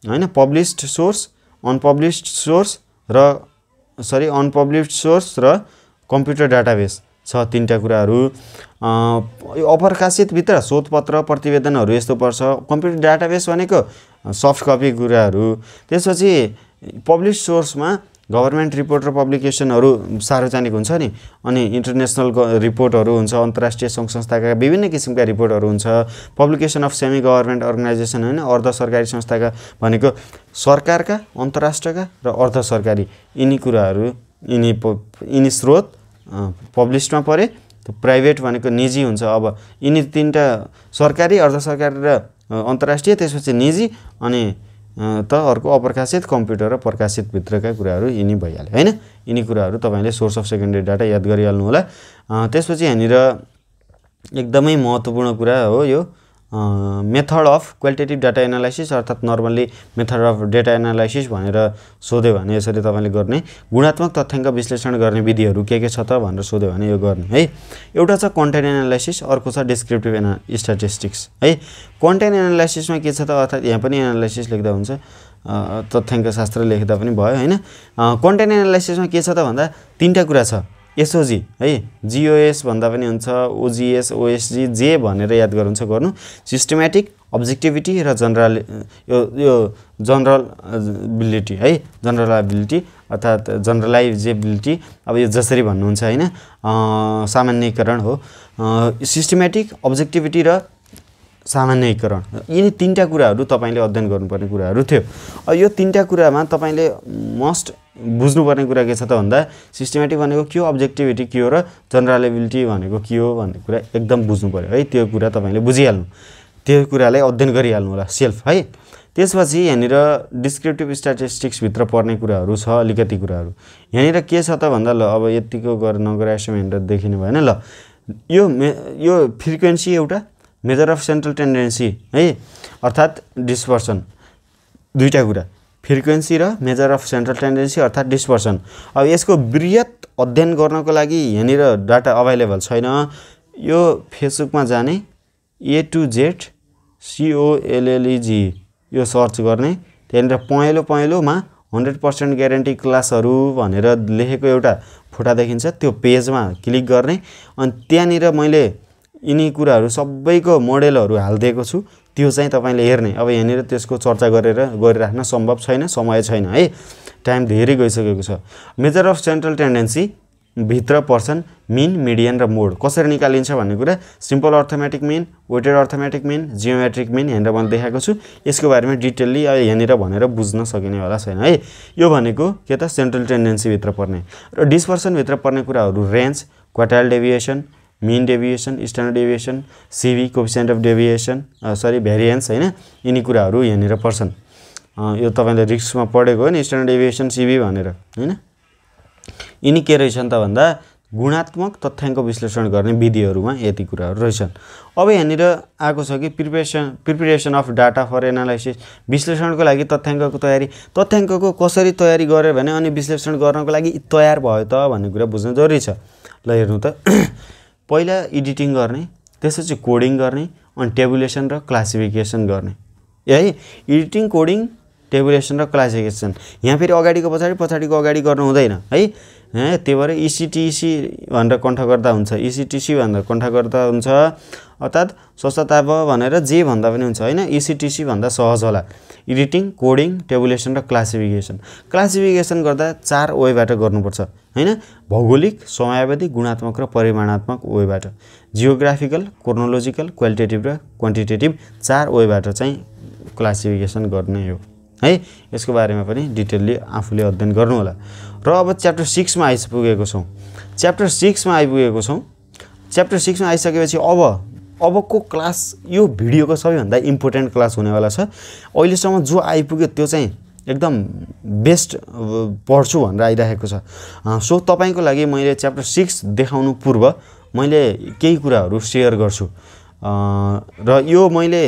हैन, पब्लिश्ड सोर्स, अनपब्लिश्ड सोर्स र अनपब्लिश्ड सोर्स र कम्प्युटर डाटाबेस छ, तीनटा कुराहरु। यो अप्रकाशित भित्र शोधपत्र प्रतिवेदनहरु यस्तो पर्छ। कम्प्युटर डाटाबेस भनेको सफ्ट कपी कुराहरु। त्यसपछि पब्लिश सोर्समा गभर्नमेन्ट रिपोर्ट र पब्लिकेसनहरु सार्वजनिक हुन्छ नि, अनि इन्टरनेशनल रिपोर्टहरु हुन्छ, अन्तर्राष्ट्रिय संघ संस्थाका विभिन्न किसिमका रिपोर्टहरु हुन्छ। Publication of semi government organisation हैन, अर्ध सरकारी संस्थाका भनेको सरकारका, अन्तर्राष्ट्रका र अर्ध सरकारी यिनी कुराहरु, यिनी स्रोत पब्लिशमा परे। प्राइभेट भनेको निजी हुन्छ। अब यिनी तीनटा सरकारी, अर्ध सरकारी र अन्तर्राष्ट्रिय, त्यसपछि निजी, अनि त अर्को अप्रकाशित, कम्प्युटर र प्रकाशित भित्रका कुराहरु यिनी भइहाल्यो हैन। यिनी कुराहरु तपाईले सोर्स अफ सेकेन्डरी डाटा याद गरिहाल्नु होला। त्यसपछि यहाँनिर एकदमै महत्त्वपूर्ण कुरा हो यो method of qualitative data analysis, अर्थात् normally method of data analysis भनेर सोध्यो भने यसरी तपाईले गर्ने। गुणात्मक तथ्याङ्क विश्लेषण गर्ने विधिहरु के छ त भनेर सोध्यो भने यो गर्ने है। एउटा छ कन्टेन्ट एनालाइसिस, अर्को छ डिस्क्रिप्टिभ स्ट्याटिस्टिक्स है। कन्टेन्ट एनालाइसिसमा के छ त, अर्थात् यहाँ पनि एनालाइसिस लेख्दा हुन्छ, तथ्याङ्क शास्त्र लेख्दा पनि भयो हैन। कन्टेन्ट एनालाइसिसमा के छ त भन्दा तीनटा कुरा छ। एसओजी है, जीओएस भन्दा पनि हुन्छ, ओजीएस, ओएसजी, जे भनेर याद गर्नुहुन्छ गर्नु। सिस्टमेटिक, अब्जेक्टिभिटी र यो जनरलबिलिटी है, जनरलाबिलिटी अर्थात् जनरलाइजेबिलिटी। अब यो जसरी भन्नुहुन्छ हैन, सामान्यीकरण हो। सिस्टमेटिक, अब्जेक्टिभिटी र सामान्यीकरण, यिनी तीनटा कुराहरु तपाईले अध्ययन गर्नुपर्ने कुराहरु थियो। अब यो तीनटा कुरामा तपाईले मस्ट बुझ्नुपर्ने कुरा के छ त भन्दा, सिस्टमेटिक भनेको के हो, अब्जेक्टिभिटी के हो र जनरलाबिलिटी भनेको के हो भन्ने कुरा एकदम बुझ्नु पर्यो है। त्यो कुरा तपाईले बुझिहाल्नु, त्यो कुरालाई अध्ययन गरिहाल्नु होला सेल्फ है। त्यसपछि यहाँनिर डिस्क्रिप्टिभ स्ट्याटिस्टिक्स भित्र पर्ने कुराहरु छ, अलिकति कुराहरु यहाँनिर के छ त भन्दा, ल अब यतिको नगराएसम्म हेरेर देखिनु भएन। ल यो फ्रिक्वेन्सी एउटा, मेजर अफ सेन्ट्रल टेन्डेन्सी है, अर्थात् डिस्पर्सन, दुईटा कुरा, फ्रिक्वेन्सी र मेजर अफ सेन्ट्रल टेन्डेन्सी अर्थात् डिस्पर्सन। अब यसको बृहत अध्ययन गर्नको लागि यहाँनिर डाटा अभाइलेबल छैन। यो फेसबुकमा जाने A to Z COLLEG यो सर्च गर्ने, त्यहाँनिर पहेँलोमा 100% ग्यारेन्टी क्लासहरु भनेर लेखेको एउटा फोटा देखिन्छ, त्यो पेजमा क्लिक गर्ने। अनि त्यहाँनिर मैले यिनी कुराहरु सबैको मोडेलहरु हाल्दिएको छु, त्यो चाहिँ तपाईले हेर्ने। अब यहाँनिर त्यसको चर्चा गरिराख्न सम्भव छैन, समय छैन है, टाइम धेरै गइसकेको छ। मेजर अफ सेन्ट्रल टेन्डेन्सी भित्र पर्छन् मिन, मिडियन र मोड। कसरी निकालिन्छ भन्ने कुरा, simple arithmetic mean, weighted arithmetic mean, geometric mean यहाँनिर मैले देखाएको छु। यसको बारेमा डिटेलली यहाँनिर भनेर बुझ्न सकिने होला छैन है। यो भनेको के त, सेन्ट्रल टेन्डेन्सी भित्र पर्ने। र डिस्पर्सन भित्र पर्ने कुराहरु range, quartile deviation, mean deviation, standard deviation, CV coefficient of deviation, variance हैन, यिनी कुराहरु यहाँनिर पर्छन्। यो तपाईले रिस्कमा पढेको हो नि स्ट्यान्डर्ड डेभिएसन सीबी भनेर हैन यिनी के रहेछन् त भन्दा गुणात्मक तथ्याङ्क विश्लेषण गर्ने विधिहरुमा यति कुराहरु रहेछन् अब यहाँनिर आको छ कि preparation of data for analysis विश्लेषणको लागि तथ्याङ्कको तयारी तथ्याङ्कको कसरी तयारी गरे भने अनि विश्लेषण गर्नको लागि तयार भयो त भन्ने कुरा बुझ्न जरुरी छ ल हेर्नु त पहिला एडिटिङ गर्ने त्यसपछि कोडिङ गर्ने अनि टेबुलेसन र क्लासिफिकेसन गर्ने है एडिटिङ कोडिङ टेबुलेसन र क्लासिफिकेसन यहाँ फेरि अगाडिको पछाडिको अगाडि गर्नु हुँदैन है त्यही भएर ईसीटीसी भनेर कण्ठ गर्दा हुन्छ ईसीटीसी भनेर कण्ठ गर्दा हुन्छ अर्थात् सस्तता भनेर जे भन्दा पनि हुन्छ हैन ईसीटीसी भन्दा सहज होला एडिटिङ कोडिङ टेबुलेसन र क्लासिफिकेसन गर्दा 4 वेबाट गर्नुपर्छ हैन भौगोलिक समयावधि गुणात्मक र परिमाणात्मक वेबाट जियोग्राफिकल क्रोनोलोजिकल क्वालिटेटिभ र क्वान्टिटेटिभ 4 वेबाट चाहिँ क्लासिफिकेसन गर्ने हो है यसको बारेमा पनि डिटेलली आफूले अध्ययन गर्नु होला र अब च्याप्टर 6 मा आइपुगेको छौं च्याप्टर 6 मा आइसकेपछि अबको क्लास यो भिडियोको सबैभन्दा इम्पोर्टेन्ट क्लास हुनेवाला छ अहिलेसम्म जो आइपुग्यो त्यो चाहिँ एकदम बेस्ट पढ्छु भनेर आइराखेको छ सो तपाईको लागि मैले च्याप्टर 6 देखाउनु पूर्व मैले केही कुराहरु शेयर गर्छु र यो मैले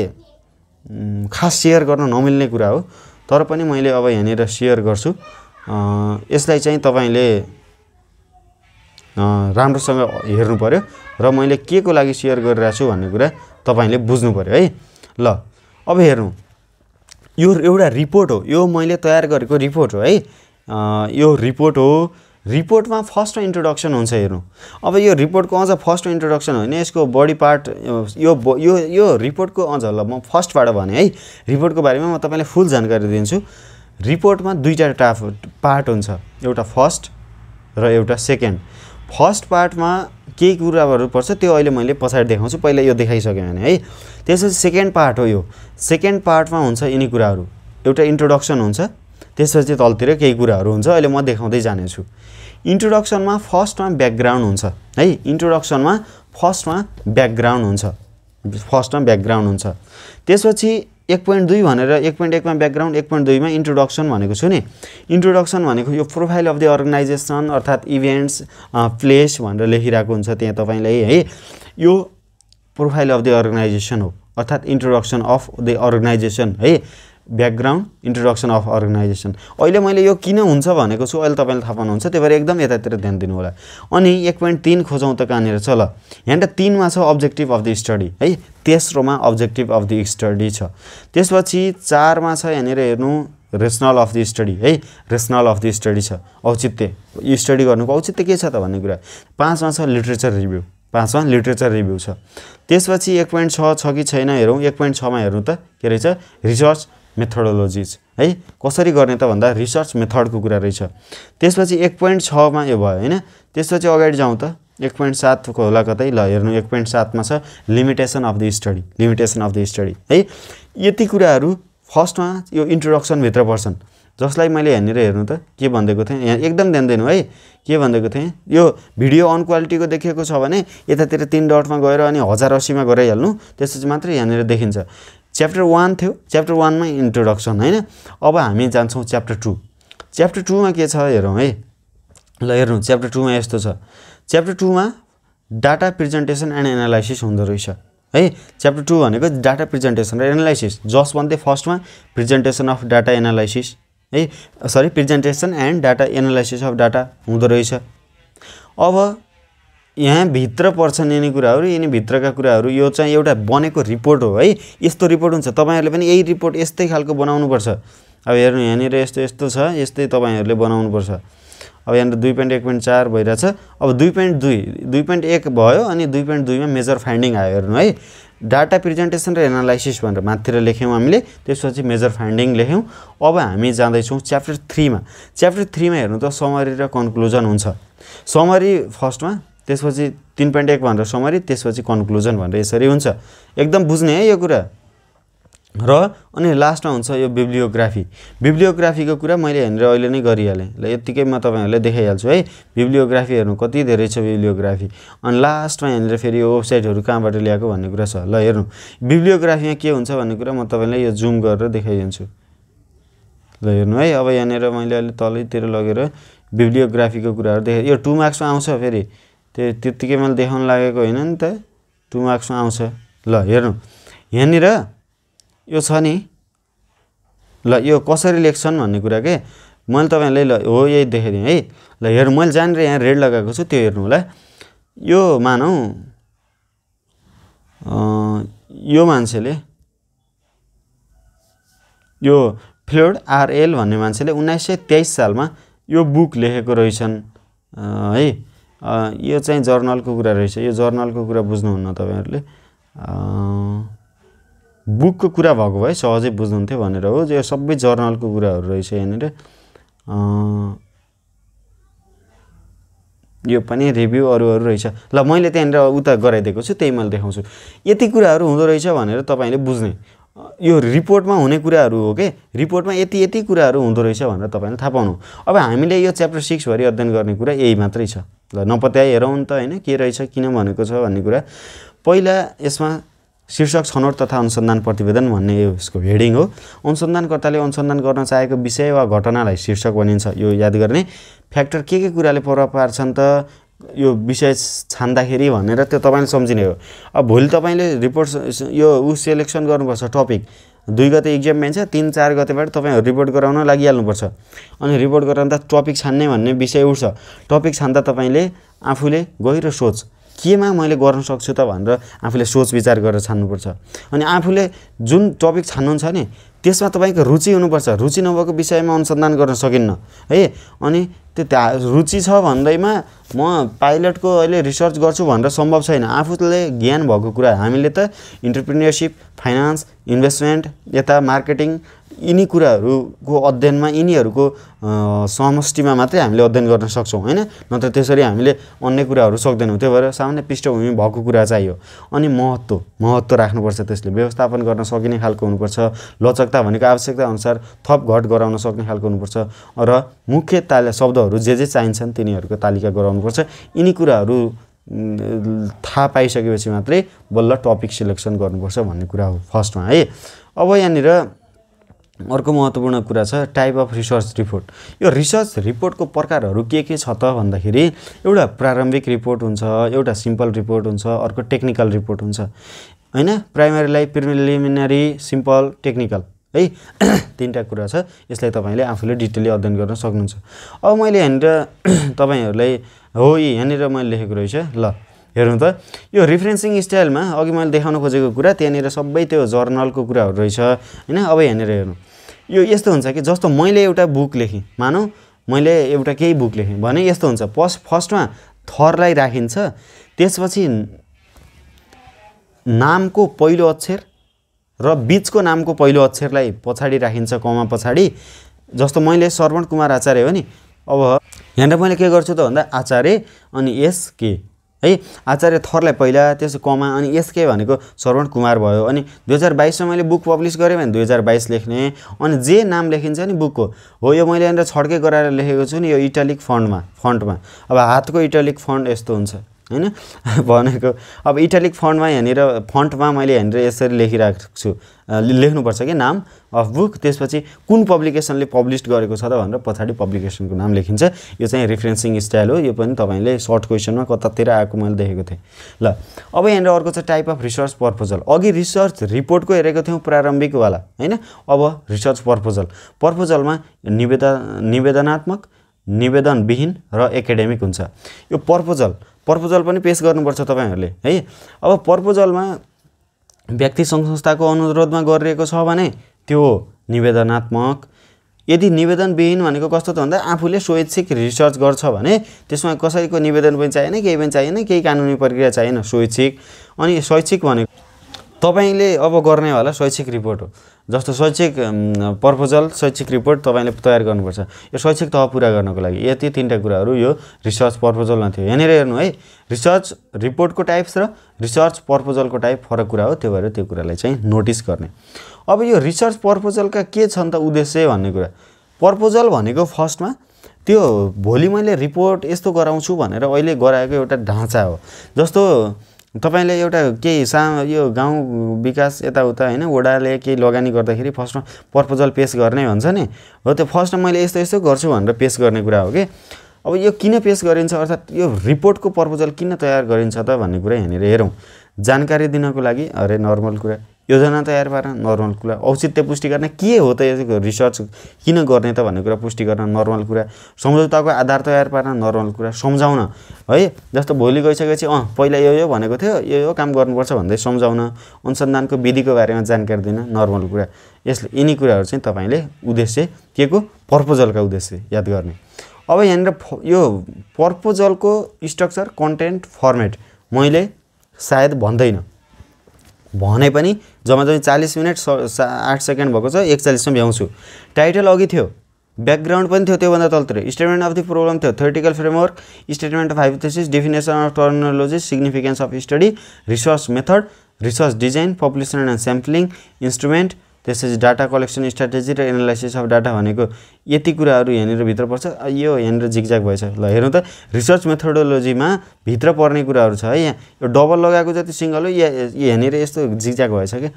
खास शेयर गर्न नमिल्ने कुरा हो तर पनि मैले अब यहाँनिर शेयर गर्छु यसलाई चाहिँ तपाईले राम्रोसँग हेर्नु पर्यो र मैले के को लागि शेयर गरिरहेको छु भन्ने कुरा तपाईले बुझ्नु पर्यो है ल अब हेर्नु यो एउटा रिपोर्ट हो यो मैले तयार गरेको रिपोर्ट हो है यो रिपोर्ट हो रिपोर्टमा फर्स्ट इन्ट्रोडक्सन हुन्छ हेर्नु अब यो रिपोर्टको अझ फर्स्ट इन्ट्रोडक्सन होइन यसको बडी पार्ट यो रिपोर्टको अझ ल म फर्स्टबाट भने है रिपोर्टको बारेमा म तपाईलाई फुल जानकारी दिन्छु रिपोर्टमा दुईटा पार्ट हुन्छ एउटा फर्स्ट र एउटा सेकेन्ड फर्स्ट पार्टमा केही कुराहरु पर्छ त्यो अहिले मैले पछाडी देखाउँछु पहिला यो देखाइसके भने है त्यसपछि सेकेन्ड पार्ट हो यो सेकेन्ड पार्टमा हुन्छ यिनी कुराहरु एउटा इन्ट्रोडक्सन हुन्छ त्यसपछि तलतिर केही कुराहरु हुन्छ अहिले म देखाउँदै जाने छु इन्ट्रोडक्सनमा फर्स्टमा ब्याकग्राउन्ड हुन्छ है इन्ट्रोडक्सनमा फर्स्टमा ब्याकग्राउन्ड हुन्छ त्यसपछि 1.2 भनेर 1.1 मा ब्याकग्राउन्ड 1.2 मा इन्ट्रोडक्सन भनेको छु नि इन्ट्रोडक्सन भनेको यो प्रोफाइल अफ द अर्गनाइजेसन अर्थात इभेन्ट्स प्लेस भनेर लेखिरहेको हुन्छ त्यहाँ तपाईलाई है यो प्रोफाइल अफ द अर्गनाइजेसन हो अर्थात इन्ट्रोडक्सन अफ द अर्गनाइजेसन है ब्याकग्राउन्ड इन्ट्रोडक्सन अफ अर्गनाइजेसन अहिले मैले यो किन हुन्छ भनेको छु अहिले तपाईले थाहा पाउनुहुन्छ त्यही भएर एकदम यतातिर ध्यान दिनु होला अनि 1.3 खोजौं त कहाँनिर छ ल यहाँ 3 मा छ अब्जेक्टिभ अफ द स्टडी है तेस्रोमा अब्जेक्टिभ अफ द स्टडी छ त्यसपछि 4 मा छ यहाँनिर हेर्नु रेशनल अफ द स्टडी है रेशनल अफ द स्टडी छ औचित्य यो स्टडी गर्नुको औचित्य के छ त भन्ने कुरा 5 मा छ लिटरेचर रिभ्यु 5 मा लिटरेचर रिभ्यु छ त्यसपछि 1.6 छ कि छैन हेरौं 1.6 मा हेर्नु त के रहेछ रिसर्च मेथोडोलोजिज है कसरी गर्ने त भन्दा रिसर्च मेथडको कुरा रहेछ त्यसपछि 1.6 मा यो भयो हैन त्यसपछि अगाडि जाउँ त 1.7 को होला कतै ल हेर्नु 1.7 मा छ लिमिटेसन अफ द स्टडी है यति कुराहरु फर्स्टमा यो इन्ट्रोडक्सन भित्र पर्छन् जसलाई मैले यहाँनिर हेर्नु त के भन्दैको थिए यहाँ एकदम ध्यान दिनु है के भन्दैको थिए यो भिडियो अन क्वालिटीको देखेको छ भने यतातिर 3 डटमा गएर अनि 1080 मा गराइहाल्नु त्यसपछि मात्र यहाँनिर देखिन्छ च्याप्टर 1 थियो च्याप्टर 1 मा इन्ट्रोडक्सन हैन अब हामी जान्छौं च्याप्टर 2 मा के छ हेरौं है ल हेर्नु च्याप्टर 2 मा यस्तो छ च्याप्टर 2 मा डाटा प्रेजेन्टेसन एन्ड एनालाइसिस हुँदो रहेछ है च्याप्टर 2 भनेको डाटा प्रेजेन्टेसन र एनालाइसिस जस्ट भन्दै फर्स्टमा प्रेजेन्टेसन अफ डाटा एनालाइसिस है sorry presentation and data analysis of data हुँदो रहेछ अब यहाँ भित्र पर्छन् यिनी कुराहरु यिनी भित्रका कुराहरु यो चाहिँ एउटा बनेको रिपोर्ट हो है यस्तो रिपोर्ट हुन्छ तपाईहरुले पनि यही रिपोर्ट यस्तै खालको बनाउनु पर्छ अब हेर्नु यहाँनिर यस्तो छ यस्तै तपाईहरुले बनाउनु पर्छ अब यहाँ 2.1.4 भइराछ अब 2.1 भयो अनि 2.2 मा मेजर फाइन्डिङ आयो हेर्नु है डाटा प्रेजेन्टेसन र एनालाइसिस भनेर माथितिर लेख्यौं हामीले त्यसपछि मेजर फाइन्डिङ लेख्यौं अब हामी जाँदै छौं च्याप्टर 3 मा हेर्नु त समरी र कन्क्लुजन हुन्छ समरी फर्स्टमा त्यसपछि 3.1 भनेर समरी त्यसपछि कन्क्लुजन भनेर यसरी हुन्छ एकदम बुझ्ने है यो कुरा र अनि लास्टमा हुन्छ यो बिब्लियोग्राफीको कुरा मैले यहाँनिर अहिले नै गरिहालेँ ल यतिकै म तपाईहरुलाई देखाइहाल्छु है बिब्लियोग्राफी हेर्नु कति धेरै छ बिब्लियोग्राफी अनि लास्टमा यहाँनिर फेरि यो वेबसाइटहरु कहाँबाट ल्याएको भन्ने कुरा छ ल हेर्नु बिब्लियोग्राफीमा के हुन्छ भन्ने कुरा म तपाईलाई यो जुम गरेर देखाइदिन्छु ल हेर्नु है, अब यहाँनिर मैले अलि तलैतिर लगेर बिब्लियोग्राफीको कुराहरू देखेँ। यो 2 मार्क्समा आउँछ फेरि, त्यत्तिकै मैले देखाउन लागेको होइन नि त, 2 मार्क्समा आउँछ। ल हेर्नु यहाँनिर यो छ नि, ल यो कसरी लेख्छन् भन्ने कुरा के मैले तपाईँलाई ल हो यही देखाइदिएँ है। ल हेर्नु मैले जहाँनिर यहाँ रेड लगाएको छु त्यो हेर्नु होला। यो मानौँ यो मान्छेले यो फ्लोड आरएल भन्ने मान्छेले 1923 सालमा यो बुक लेखेको रहेछन् है। यो चाहिँ जर्नलको कुरा रहेछ, यो जर्नलको कुरा बुझ्नुहुन्न तपाईँहरूले, बुकको कुरा भएको भए सहजै बुझ्नुहुन्थ्यो भनेर हो। यो सबै जर्नलको कुराहरू रहेछ यहाँनिर। यो पनि रिभ्यू अरू रहेछ। ल मैले त्यहाँनिर उता गराइदिएको छु, त्यही मैले देखाउँछु। यति कुराहरू हुँदो रहेछ भनेर तपाईँले बुझ्ने, यो रिपोर्टमा हुने कुराहरू हो कि रिपोर्टमा यति कुराहरू हुँदो रहेछ भनेर तपाईँले थाहा पाउनु। अब हामीले यो च्याप्टर 6 भरि अध्ययन गर्ने कुरा यही मात्रै छ। ल नपत्याइ हेरौँ त होइन के रहेछ, किन भनेको छ भन्ने कुरा। पहिला यसमा शीर्षक छनौट तथा अनुसन्धान प्रतिवेदन भन्ने यसको हेडिङ हो। अनुसन्धानकर्ताले अनुसन्धान गर्न चाहेको विषय वा घटनालाई शीर्षक भनिन्छ। यो याद गर्ने, फ्याक्टर के कुराले प्रभाव पार्छन् त यो विषय छान्दाखेरि भनेर त्यो तपाईँले सम्झिने हो। अब भोलि तपाईँले रिपोर्ट यो सेलेक्सन गर्नुपर्छ, टपिक 2 गते इक्जाम भइन्छ, 3-4 गतेबाट तपाईँहरू रिपोर्ट गराउन लागिहाल्नुपर्छ। अनि रिपोर्ट गराउँदा टपिक छान्ने भन्ने विषय उठ्छ। टपिक छान्दा तपाईँले आफूले गहिरो सोच केमा मैले गर्न सक्छु त भनेर आफूले सोच विचार गरेर छान्नुपर्छ। अनि आफूले जुन टपिक छान्नुहुन्छ नि त्यसमा तपाईँको रुचि हुनुपर्छ। रुचि नभएको विषयमा अनुसन्धान गर्न सकिन्न है। अनि त्यो रुचि छ भन्दैमा म पाइलटको अहिले रिसर्च गर्छु भनेर सम्भव छैन। आफूले ज्ञान भएको कुरा, हामीले त इन्टरप्रेन्योरसिप, फाइनान्स, इन्भेस्टमेन्ट, यता मार्केटिङ, यिनी कुराहरूको अध्ययनमा यिनीहरूको समष्टिमा मात्रै हामीले अध्ययन गर्न सक्छौँ होइन, नत्र त्यसरी हामीले अन्य कुराहरू सक्दैनौँ। त्यही भएर सामान्य पृष्ठभूमि भएको कुरा चाहियो। अनि महत्त्व राख्नुपर्छ, त्यसले व्यवस्थापन गर्न सकिने खालको हुनुपर्छ। लचकता भनेको आवश्यकता अनुसार थप घट गराउन सक्ने खालको हुनुपर्छ र मुख्य शब्दहरू जे चाहिन्छन् तिनीहरूको तालिका गराउनुपर्छ। यिनी कुराहरू थाहा पाइसकेपछि मात्रै बल्ल टपिक सिलेक्सन गर्नुपर्छ भन्ने कुरा हो फर्स्टमा है। अब यहाँनिर अर्को महत्त्वपूर्ण कुरा छ टाइप अफ रिसर्च रिपोर्ट। यो रिसर्च रिपोर्टको प्रकारहरू के छ त भन्दाखेरि एउटा प्रारम्भिक रिपोर्ट हुन्छ, एउटा सिम्पल रिपोर्ट हुन्छ, अर्को टेक्निकल रिपोर्ट हुन्छ होइन। प्राइमेरीलाई प्रिलिमिनरी, सिम्पल, टेक्निकल है, 3टा कुरा छ। यसलाई तपाईँले आफूले डिटेलली अध्ययन गर्न सक्नुहुन्छ। अब मैले यहाँनिर तपाईँहरूलाई हो यहाँनिर मैले लेखेको रहेछ। ल हेर्नु त, यो रिफरेन्सिङ स्टाइलमा अघि मैले देखाउन खोजेको कुरा त्यहाँनिर सबै त्यो जर्नलको कुराहरू रहेछ होइन। अब यहाँनिर हेर्नु, यो यस्तो हुन्छ कि जस्तो मैले एउटा बुक लेखेँ, मानौँ मैले एउटा केही बुक लेखेँ भने यस्तो हुन्छ, फर्स्टमा थरलाई राखिन्छ, त्यसपछि नामको पहिलो अक्षर र बिचको नामको पहिलो अक्षरलाई पछाडि राखिन्छ कमा पछाडि। जस्तो मैले श्रवण कुमार आचार्य हो नि, अब यहाँनिर मैले के गर्छु त भन्दा आचार्य अनि एसके है, आचार्य थरलाई पहिला, त्यसो कमा अनि एसके भनेको श्रवण कुमार भयो। अनि 2022मा मैले बुक पब्लिस गरेँ भने 2022 लेख्ने। अनि जे नाम लेखिन्छ नि बुकको हो, यो मैले यहाँनिर छड्के गराएर लेखेको छु नि, यो इटालिक फन्टमा। अब हातको इटालिक फन्ट यस्तो हुन्छ होइन भनेको। अब इटालिक फन्टमा यहाँनिर फन्टमा मैले यहाँनिर यसरी लेखिरहेको छु, लेख्नुपर्छ कि नाम अफ बुक, त्यसपछि कुन पब्लिकेसनले पब्लिस गरेको छ त भनेर पछाडि पब्लिकेसनको नाम लेखिन्छ। यो चाहिँ रिफरेन्सिङ स्टाइल हो। यो पनि तपाईँले सर्ट क्वेसनमा कतातिर आएको मैले देखेको थिएँ। ल अब यहाँनिर अर्को छ टाइप अफ रिसर्च प्रपोजल। अघि रिसर्च रिपोर्टको हेरेको थियौँ प्रारम्भिकवाला होइन। अब रिसर्च प्रपोजलमा निवेदनात्मक, निवेदनविहीन र एकाडेमिक हुन्छ। यो प्रपोजल पनि पेश गर्नुपर्छ तपाईँहरूले है। अब प्रपोजलमा व्यक्ति सङ्घ संस्थाको अनुरोधमा गरिरहेको छ भने त्यो निवेदनात्मक। यदि निवेदनविहीन भनेको कस्तो त भन्दा आफूले स्वैच्छिक रिसर्च गर्छ भने त्यसमा कसैको निवेदन पनि चाहिएन, केही पनि चाहिएन, केही कानुनी प्रक्रिया चाहिएन, स्वैच्छिक। अनि स्वैच्छिक भनेको तपाईँले अब गर्नेवाला स्वैच्छिक रिपोर्ट हो। जस्तो स्वैच्छिक प्रपोजल, स्वैच्छिक रिपोर्ट तपाईँले तयार गर्नुपर्छ यो स्वैच्छिक तह पुरा गर्नको लागि। यति 3टा कुराहरू यो रिसर्च प्रपोजलमा थियो। यहाँनिर हेर्नु है, रिसर्च रिपोर्टको टाइप्स र रिसर्च प्रपोजलको टाइप फरक कुरा हो, त्यो भएर त्यो कुरालाई चाहिँ नोटिस गर्ने। अब यो रिसर्च प्रपोजलका के छन् त उद्देश्य भन्ने कुरा। प्रपोजल भनेको फर्स्टमा त्यो भोलि मैले रिपोर्ट यस्तो गराउँछु भनेर अहिले गराएको एउटा ढाँचा हो। जस्तो तपाईले एउटा केही यो गाउँ विकास यताउता हैन वडाले केही लगानी गर्दाखेरि फर्स्टमा प्रपोजल पेश गर्ने भन्छ नि हो त्यो फर्स्टमा मैले यस्तो यस्तो गर्छु भनेर पेश गर्ने कुरा हो के अब यो किन पेश गरिन्छ अर्थात् यो रिपोर्टको प्रपोजल किन तयार गरिन्छ त भन्ने कुरा यहाँनिर हेरौँ जानकारी दिनको लागि अरे नर्मल कुरा योजना तयार पार्न नर्मल कुरा औचित्य पुष्टि गर्न के हो त यसको रिसर्च किन गर्ने त भन्ने कुरा पुष्टि गर्न नर्मल कुरा सम्झौताको आधार तयार पार्न नर्मल कुरा सम्झाउन है जस्तो भोलि गइसकेपछि पहिला यो भनेको थियो यो काम गर्नुपर्छ भन्दै सम्झाउन अनुसन्धानको विधिको बारेमा जानकारी दिन नर्मल कुरा यसले यिनी कुराहरु चाहिँ तपाईले उद्देश्य केको प्रपोजलका उद्देश्य याद गर्ने अब यहाँनिर यो प्रपोजलको स्ट्रक्चर कन्टेन्ट फर्मेट मैले सायद भन्दैन भने पनि जम्मा 40 मिनेट 8 सेकेन्ड भएको छ 41 मा भ्याउँछु टाइटल अघि थियो ब्याकग्राउन्ड पनि थियो त्यो भन्दा तलतिर स्टेटमेन्ट अफ द प्रोब्लम थियो theoretical framework statement of hypothesis definition of terminology significance of study research method research design population and sampling instrument त्यसपछि डाटा कलेक्सन स्ट्र्याटेजी र एनालाइसिस अफ डाटा भनेको यति कुराहरु यहाँनिर भित्र पर्छ यो यहाँनिर जिगज्याग भएछ ल हेर्नु त रिसर्च मेथोडोलोजीमा भित्र पर्ने कुराहरु छ है यहाँ यो डबल लगाएको जति सिंगल हो यहाँनिर यस्तो जिगज्याग भएछ के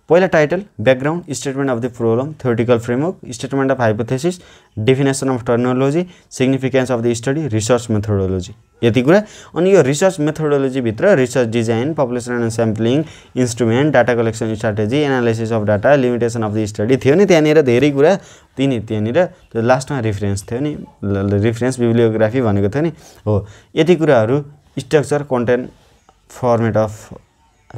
पहिला title background statement of the problem theoretical framework statement of hypothesis definition of terminology significance of the study research methodology यति कुरा अनि यो रिसर्च मेथोडोलोजी भित्र research design population and sampling instrument data collection strategy analysis of data limitation of the study थियो नि त्यहाँनिर धेरै कुरा त्यहाँनिर त्यो लास्टमा रेफरेन्स थियो नि रेफरेन्स बिब्लियोग्राफी भनेको थियो नि हो यति कुराहरु structure content format of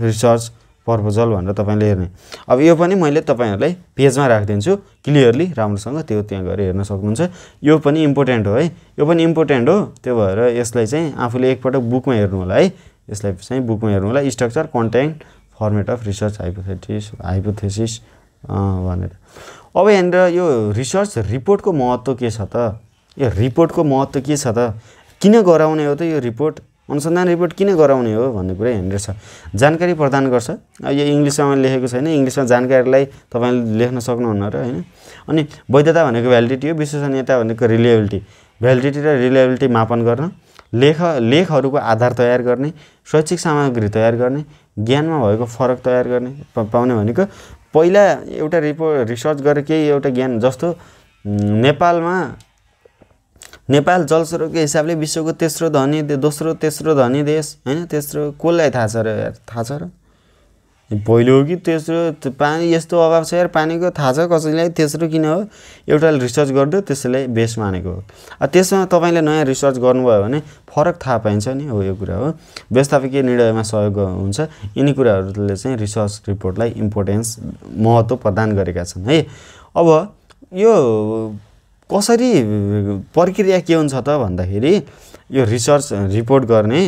research proposal भनेर तपाईले हेर्ने अब यो पनि मैले तपाईहरुलाई पेजमा राखिदिन्छु क्लियरली राम्रोसँग त्यो त्यहाँ गएर हेर्न सक्नुहुन्छ यो पनि इम्पोर्टेन्ट हो है यो पनि इम्पोर्टेन्ट हो त्यो भएर यसलाई चाहिँ आफूले एकपटक बुकमा हेर्नु होला है यसलाई चाहिँ बुकमा हेर्नु होला structure content format of research hypothesis भनेर अब यहाँनिर यो रिसर्च रिपोर्टको महत्त्व के छ त यो रिपोर्टको महत्त्व के छ त किन गराउने हो त यो रिपोर्ट अनुसन्धान रिपोर्ट किन गराउने हो भन्ने कुरा यहाँनिर छ जानकारी प्रदान गर्छ यो इंग्लिशमा लेखेको छैन इंग्लिशमा जानकारीलाई तपाईले लेख्न सक्नुहुन्न र हैन अनि वैधता भनेको भ्यालिडिटी हो विश्वसनीयता भनेको रिलायबिलिटी भ्यालिडिटी र रिलायबिलिटी मापन गर्न लेखहरुको आधार तयार गर्ने शैक्षिक सामग्री तयार गर्ने ज्ञानमा भएको फरक तयार गर्ने पाउने भनेको पहिला एउटा रिपोर्ट रिसर्च गरेर केही एउटा ज्ञान जस्तो नेपाल जलस्रोतको हिसाबले विश्वको दोस्रो तेस्रो धनी देश हैन तेस्रो कसलाई थाहा छ र यार थाहा छ र पहिलो हो कि तेस्रो पानी यस्तो अभाव छ यार पानीको थाहा छ कसैलाई तेस्रो किन हो एउटा रिसर्च गर्दै त्यसैलाई बेस मानेको हो त्यसमा तपाईले नयाँ रिसर्च गर्नुभयो भने फरक थाहा पाइन्छ नि हो यो कुरा हो व्यवस्थापकीय निर्णयमा सहयोग हुन्छ यिनी कुराहरुले चाहिँ रिसर्च रिपोर्टलाई इम्पोर्टेन्स महत्त्व प्रदान गरेका छन् है अब यो कसरी प्रक्रिया के हुन्छ त भन्दाखेरि यो रिसर्च रिपोर्ट गर्ने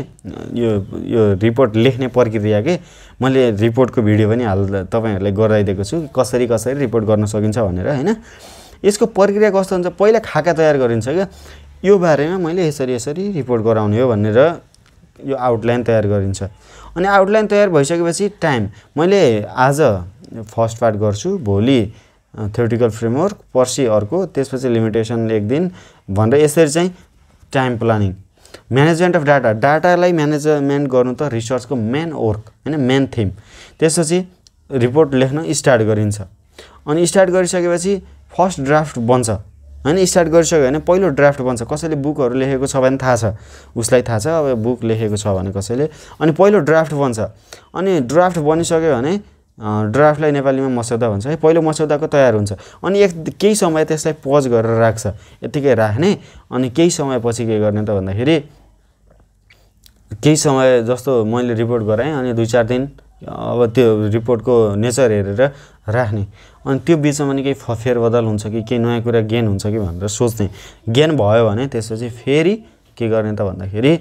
यो रिपोर्ट लेख्ने प्रक्रिया के मैले रिपोर्टको भिडियो पनि तपाईहरुलाई गराइदिएको छु कसरी रिपोर्ट गर्न सकिन्छ भनेर हैन यसको प्रक्रिया कस्तो हुन्छ पहिला खाका तयार गरिन्छ के यो बारेमा मैले यसरी रिपोर्ट गराउने हो भनेर यो आउटलाइन तयार गरिन्छ अनि आउटलाइन तयार भइसकेपछि टाइम मैले आज फर्स्ट पार्ट गर्छु भोलि थ्योरेटिकल फ्रेमवर्क पर्सि अर्को त्यसपछि लिमिटेसन एक दिन भनेर यसरी चाहिँ टाइम प्लानिङ म्यानेजमेन्ट अफ डाटालाई म्यानेजमेन्ट गर्नु त रिसर्चको मेन वर्क हैन मेन थीम त्यसपछि रिपोर्ट लेख्न स्टार्ट गरिन्छ अनि स्टार्ट गरिसकेपछि फर्स्ट ड्राफ्ट बन्छ हैन स्टार्ट गरिसक्यो भने पहिलो ड्राफ्ट बन्छ कसैले बुकहरु लेखेको छ भने थाहा छ उसलाई थाहा छ अब बुक लेखेको छ भने कसैले अनि पहिलो ड्राफ्ट बन्छ अनि ड्राफ्ट बनिसक्यो भने ड्राफ्टलाई नेपालीमा मस्यौदा भन्छ है पहिलो मस्यौदाको तयार हुन्छ अनि केही समय त्यसलाई पज गरेर राख्छ यतिकै राख्ने अनि केही समय पछि के गर्ने त भन्दाखेरि केही समय जस्तो मैले रिपोर्ट गराएँ अनि 2-4 दिन अब त्यो रिपोर्टको नेचर हेरेर राख्ने अनि त्यो बीचमा नि केही फेरबदल हुन्छ कि केही नयाँ कुरा गेन हुन्छ कि भनेर सोच्ने गेन भयो भने त्यसपछि फेरि के गर्ने त भन्दाखेरि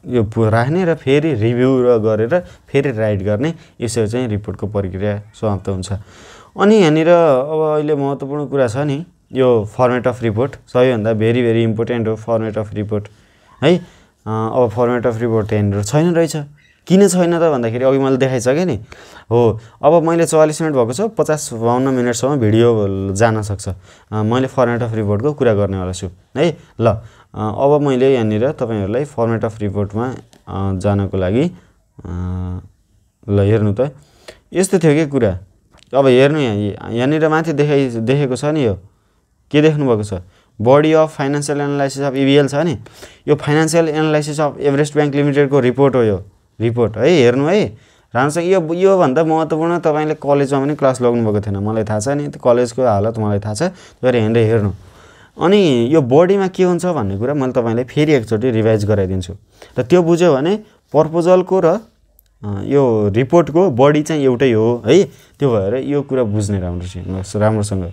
यो राख्ने र फेरि रिभ्यु गरेर फेरि राइट गर्ने यसरी चाहिँ रिपोर्टको प्रक्रिया समाप्त हुन्छ अनि यहाँनिर अब अहिले महत्त्वपूर्ण कुरा छ नि यो फर्मेट अफ रिपोर्ट सबैभन्दा भेरी इम्पोर्टेन्ट हो फर्मेट अफ रिपोर्ट है अब फर्मेट अफ रिपोर्ट यहाँनिर छैन रहेछ किन छैन त भन्दाखेरि अघि मैले देखाइसके नि हो अब मैले 44 मिनेट भएको छ 50-52 मिनेटसम्म भिडियो जान सक्छ मैले फर्मेट अफ रिपोर्टको कुरा गर्नेवाला छु है ल अब मैले यहाँनिर तपाईहरुलाई फर्मेट अफ रिपोर्टमा जानको लागि ल हेर्नु त यस्तो थियो के कुरा। अब हेर्नु यहाँनिर माथि देखेको छ नि, यो के देख्नुभएको छ, body of financial analysis of EBL छ नि, यो financial analysis of Everest bank लिमिटेडको रिपोर्ट हो। यो रिपोर्ट है, हेर्नु है राम्रोसँग। यो भन्दा महत्त्वपूर्ण तपाईँले कलेजमा पनि क्लास लाग्नुभएको थिएन, मलाई थाहा छ नि, कलेजको हालत मलाई थाहा छ, तर हेर्दै हेर्नु। अनि यो बडीमा के हुन्छ भन्ने कुरा मैले तपाईँलाई फेरि एकचोटि रिभाइज गराइदिन्छु, र त्यो बुझ्यो भने प्रपोजलको र यो रिपोर्टको बडी चाहिँ एउटै हो है। त्यो भएर यो कुरा बुझ्ने राम्रोसँग।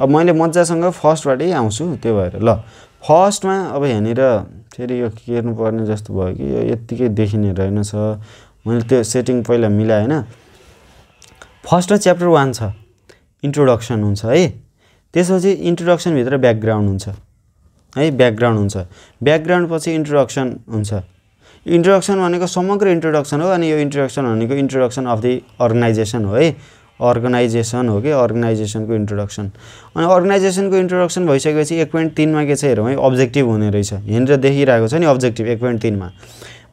अब मैले मजासँग फर्स्टबाटै आउँछु, त्यो भएर ल फर्स्टमा अब यहाँनिर फेरि यो हेर्नुपर्ने जस्तो भयो कि यो यत्तिकै देखिने रहेनछ, मैले त्यो सेटिङ पहिला मिलाएँ होइन। फर्स्टमा च्याप्टर 1 छ, इन्ट्रोडक्सन हुन्छ है। त्यसपछि इन्ट्रोडक्सनभित्र ब्याकग्राउन्ड हुन्छ है, ब्याकग्राउन्ड हुन्छ, ब्याकग्राउन्ड पछि इन्ट्रोडक्सन हुन्छ। इन्ट्रोडक्सन भनेको समग्र इन्ट्रोडक्सन हो, अनि यो इन्ट्रोडक्सन भनेको इन्ट्रोडक्सन अफ द अर्गनाइजेसन हो है, अर्गनाइजेसन हो कि अर्गनाइजेसनको इन्ट्रोडक्सन। अनि अर्गनाइजेसनको इन्ट्रोडक्सन भइसकेपछि 1.3 मा के छ हेरौँ है, अब्जेक्टिभ हुने रहेछ। यहाँनिर देखिरहेको छ नि अब्जेक्टिभ 1.3 मा,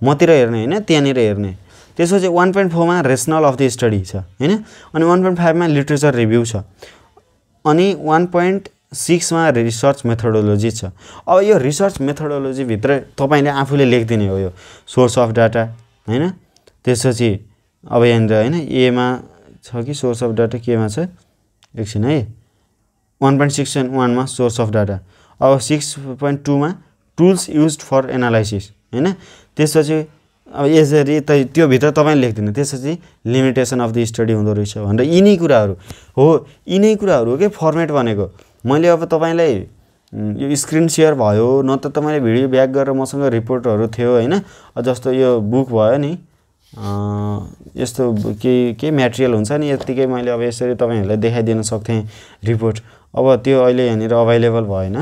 मतिर हेर्ने होइन, त्यहाँनिर हेर्ने। त्यसपछि 1.4 मा रेसनल अफ द स्टडी छ होइन, अनि 1.5 मा लिटरेचर रिभ्यू छ, अनि 1.6 मा रिसर्च मेथोडोलोजी छ। अब यो रिसर्च मेथोडोलोजीभित्र तपाईँले आफूले लेखिदिने हो, यो सोर्स अफ डाटा होइन। त्यसपछि अब यहाँनिर होइन एमा छ कि सोर्स अफ डाटा केमा छ, एकछिन है, 1.6.1 मा सोर्स अफ डाटा। अब 6.2 मा टुल्स युज्ड फर एनालाइसिस होइन। त्यसपछि अब यसरी त्योभित्र तपाईँले लेखिदिनु। त्यसपछि लिमिटेसन अफ द स्टडी हुँदो रहेछ भनेर यिनै कुराहरू हो, यिनै कुराहरू हो कि फर्मेट भनेको। मैले अब तपाईँलाई यो स्क्रिन सेयर भयो, न त तपाईँले भिडियो ब्याक गरेर मसँग रिपोर्टहरू थियो होइन, जस्तो यो बुक भयो नि, यस्तो केही म्याटेरियल हुन्छ नि, यत्तिकै मैले अब यसरी तपाईँहरूलाई देखाइदिन सक्थेँ रिपोर्ट। अब त्यो अहिले यहाँनिर अभाइलेबल भएन,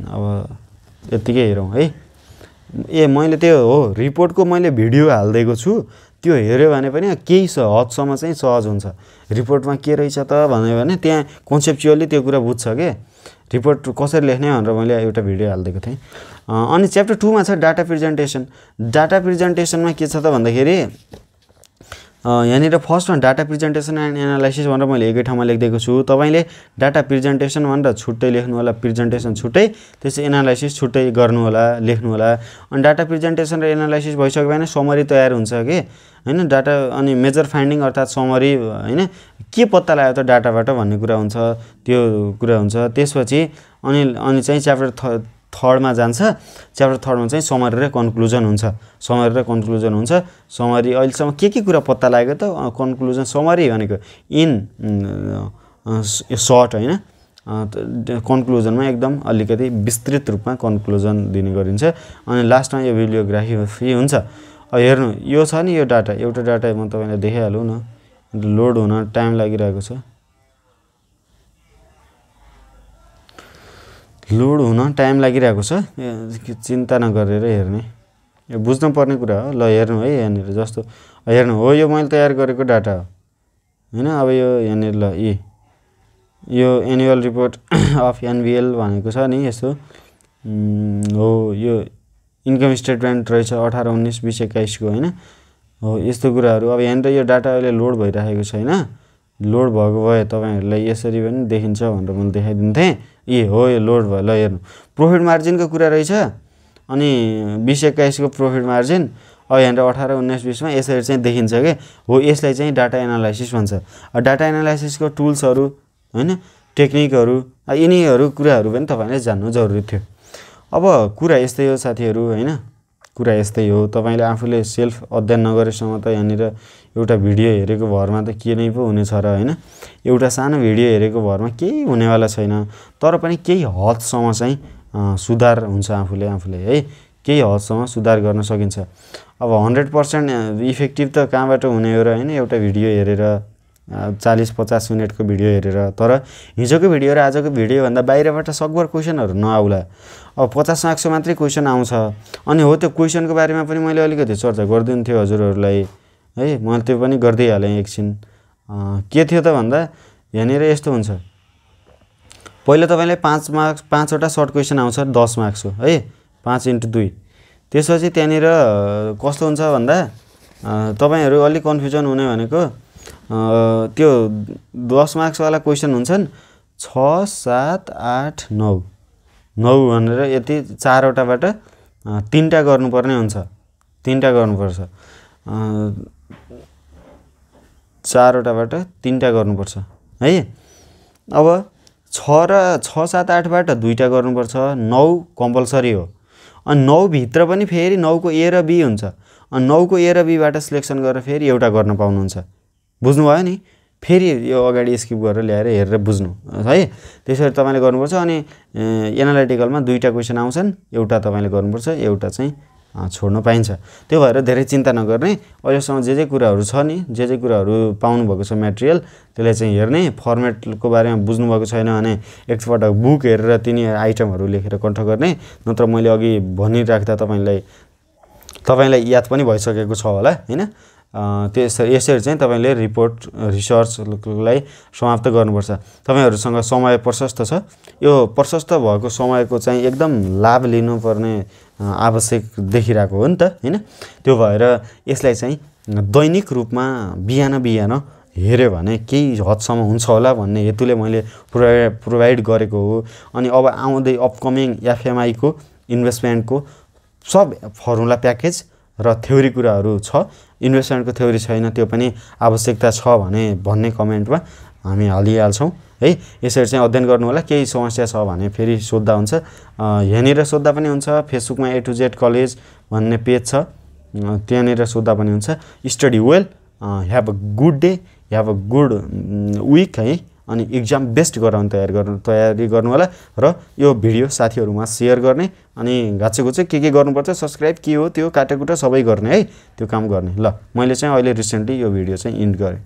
अब यत्तिकै हेरौँ है। मैले त्यो हो रिपोर्टको मैले भिडियो हालिदिएको छु, त्यो हेऱ्यो भने पनि केही हदसम्म चाहिँ सहज हुन्छ। रिपोर्टमा के रहेछ त भन्यो भने त्यहाँ कन्सेप्चुअली त्यो कुरा बुझ्छ के, रिपोर्ट कसरी लेख्ने भनेर मैले एउटा भिडियो हालिदिएको थिएँ। अनि च्याप्टर 2 मा छ डाटा प्रेजेन्टेसन। डाटा प्रेजेन्टेसनमा के छ त भन्दाखेरि यहाँनिर फर्स्टमा डाटा प्रेजेन्टेसन एन्ड एनालाइसिस भनेर मैले एकै ठाउँमा लेखिदिएको छु। तपाईँले डाटा प्रेजेन्टेसन भनेर छुट्टै लेख्नु होला, प्रेजेन्टेसन छुट्टै, त्यसै एनालाइसिस छुट्टै गर्नु होला, लेख्नु होला। अनि डाटा प्रेजेन्टेसन र एनालाइसिस भइसक्यो भने समरी तयार हुन्छ कि होइन, डाटा अनि मेजर फाइन्डिङ अर्थात् समरी होइन, के पत्ता लाग्यो त डाटाबाट भन्ने कुरा हुन्छ, त्यो कुरा हुन्छ। त्यसपछि अनि चाहिँ च्याप्टर 3 मा जान्छ। च्याप्टर 3 मा चाहिँ समरी र कन्क्लुजन हुन्छ। समरी र कन्क्लुजन हुन्छ। समरी अहिलेसम्म के कुरा पत्ता लाग्यो त, कन्क्लुजन समरी भनेको इन सर्ट होइन, कन्क्लुजनमा एकदम अलिकति विस्तृत रूपमा कन्क्लुजन दिने गरिन्छ। अनि लास्टमा यो भिडियोग्राफी हुन्छ। हेर्नु यो छ नि, यो डाटा, एउटा डाटा म तपाईँलाई देखाइहालौँ न, लोड हुन टाइम लागिरहेको छ, लोड हुन टाइम लागिरहेको छ, चिन्ता नगरेर हेर्ने, यो बुझ्नुपर्ने कुरा हो। ल हेर्नु है, यहाँनिर जस्तो हेर्नु हो, यो मैले तयार गरेको डाटा हो होइन। अब यो यहाँनिर ल यो एनुअल रिपोर्ट अफ एनबिएल भनेको छ नि, यस्तो हो। यो इन्कम स्टेटमेन्ट रहेछ 18, 19, 20, 21 को होइन, हो यस्तो कुराहरू। अब यहाँनिर यो डाटा अहिले लोड भइरहेको छैन, लोड भएको भए तपाईँहरूलाई यसरी पनि देखिन्छ भनेर मैले देखाइदिन्थेँ। हो यो लोड भयो। ल हेर्नु, प्रोफिट मार्जिनको कुरा रहेछ, अनि 20, 21 को प्रोफिट मार्जिन। अब यहाँनिर 18, 19, 20 मा यसरी चाहिँ देखिन्छ कि हो, यसलाई चाहिँ डाटा एनालाइसिस भन्छ। डाटा एनालाइसिसको टुल्सहरू होइन, टेक्निकहरू, यिनीहरू कुराहरू पनि तपाईँले जान्नु जरुरी थियो। अब कुरा यस्तै हो साथीहरू होइन, कुरा यस्तै हो। तपाईँले आफूले सेल्फ अध्ययन नगरेसम्म त यहाँनिर एउटा भिडियो हेरेको भरमा त के नै पो हुनेछ र होइन, एउटा सानो भिडियो हेरेको भरमा केही हुनेवाला छैन। तर पनि केही हदसम्म चाहिँ सुधार हुन्छ आफूले है, केही हदसम्म सुधार गर्न सकिन्छ। अब 100% इफेक्टिभ त कहाँबाट हुने हो र होइन, एउटा भिडियो हेरेर 40-50 मिनटको भिडियो हेरेर। तर हिजोको भिडियो र आजको भिडियोभन्दा बाहिरबाट सकभर क्वेसनहरू नआउला। अब 50 मार्क्सको मात्रै क्वेसन आउँछ। अनि हो त्यो क्वेसनको बारेमा पनि मैले अलिकति चर्चा गरिदिन्थेँ हजुरहरूलाई है, मैले त्यो पनि गर्दै हालेँ एकछिन। के थियो त भन्दा यहाँनिर यस्तो हुन्छ, पहिला तपाईँलाई 5 मार्क्स 5वटा सर्ट क्वेसन आउँछ 10 मार्क्सको है, 5 × 2 त्यसपछि त्यहाँनिर कस्तो हुन्छ भन्दा तपाईहरु अलि कन्फ्युजन हुने भनेको त्यो 10 मार्क्सवाला क्वेशन हुन्छन् 6 7 8 9 9 भनेर यति 4 वटाबाट 3टा गर्नुपर्ने हुन्छ 3टा गर्नुपर्छ 4 वटाबाट 3टा गर्नुपर्छ है अब 6 र 6 7 8 बाट 2टा गर्नुपर्छ 9 कम्पल्सरी हो अनि 9 भित्र पनि फेरि 9 को ए र बी हुन्छ अनि 9 को ए र बी बाट सिलेक्सन गरेर फेरि एउटा गर्न पाउनुहुन्छ बुझ्नु भयो नि फेरि यो अगाडि स्किप गरेर ल्याएर हेरेर बुझ्नु है त्यसरी तपाईले गर्नुपर्छ अनि एनालिटिकलमा 2टा क्वेशन आउँछन् एउटा तपाईले गर्नुपर्छ एउटा चाहिँ छोड्न पाइन्छ त्यो भएर धेरै चिन्ता नगर्ने अहिलेसम्म जे कुराहरु छ नि जे कुराहरु पाउनु भएको छ मटेरियल त्यसलाई चाहिँ हेर्ने फर्मेटको बारेमा बुझ्नु भएको छैन भने एकपटक बुक हेरेर तिनी आइटमहरु लेखेर कन्ठ गर्ने नत्र मैले अघि भनिराख्दा तपाईलाई याद पनि भइसकेको छ होला हैन यसरी चाहिँ तपाईले रिपोर्ट रिसर्चलाई समाप्त गर्नुपर्छ तपाईहरुसँग समय प्रशस्त छ यो प्रशस्त भएको समयको चाहिँ एकदम लाभ लिनुपर्ने आवश्यक देखिराको हो नि त हैन त्यो भएर यसलाई चाहिँ दैनिक रूपमा बिहान हेर्यो भने केही हदसम्म हुन्छ होला भन्ने हेतुले मैले प्रोवाइड गरेको हो अनि अब आउँदै अपकमिङ एफएमआई को इन्भेस्टमेन्ट को सब फर्मुला प्याकेज र थ्योरी कुराहरु छ इन्भेस्टमेन्ट को थ्योरी छैन त्यो पनि आवश्यकता छ भन्ने कमेन्टमा हामी हालिहाल्छौं है यसरी चाहिँ अध्ययन गर्नु होला केही समस्या छ भने फेरि सोध्दा हुन्छ यहाँनिर सोध्दा पनि हुन्छ फेसबुकमा A to Z कलेज भन्ने पेज छ त्यहाँनिर सोध्दा पनि हुन्छ study well have a good day have a good week है अनि एक्जाम बेस्ट गराउन तयारी गर्नु होला र यो भिडियो साथीहरुमा शेयर गर्ने अनि घाचेको के गर्नुपर्छ सब्स्क्राइब के हो त्यो काटेकुटा सबै गर्ने है त्यो काम गर्ने ल मैले चाहिँ अहिले रिसेन्टली यो भिडियो चाहिँ इन्ड गरे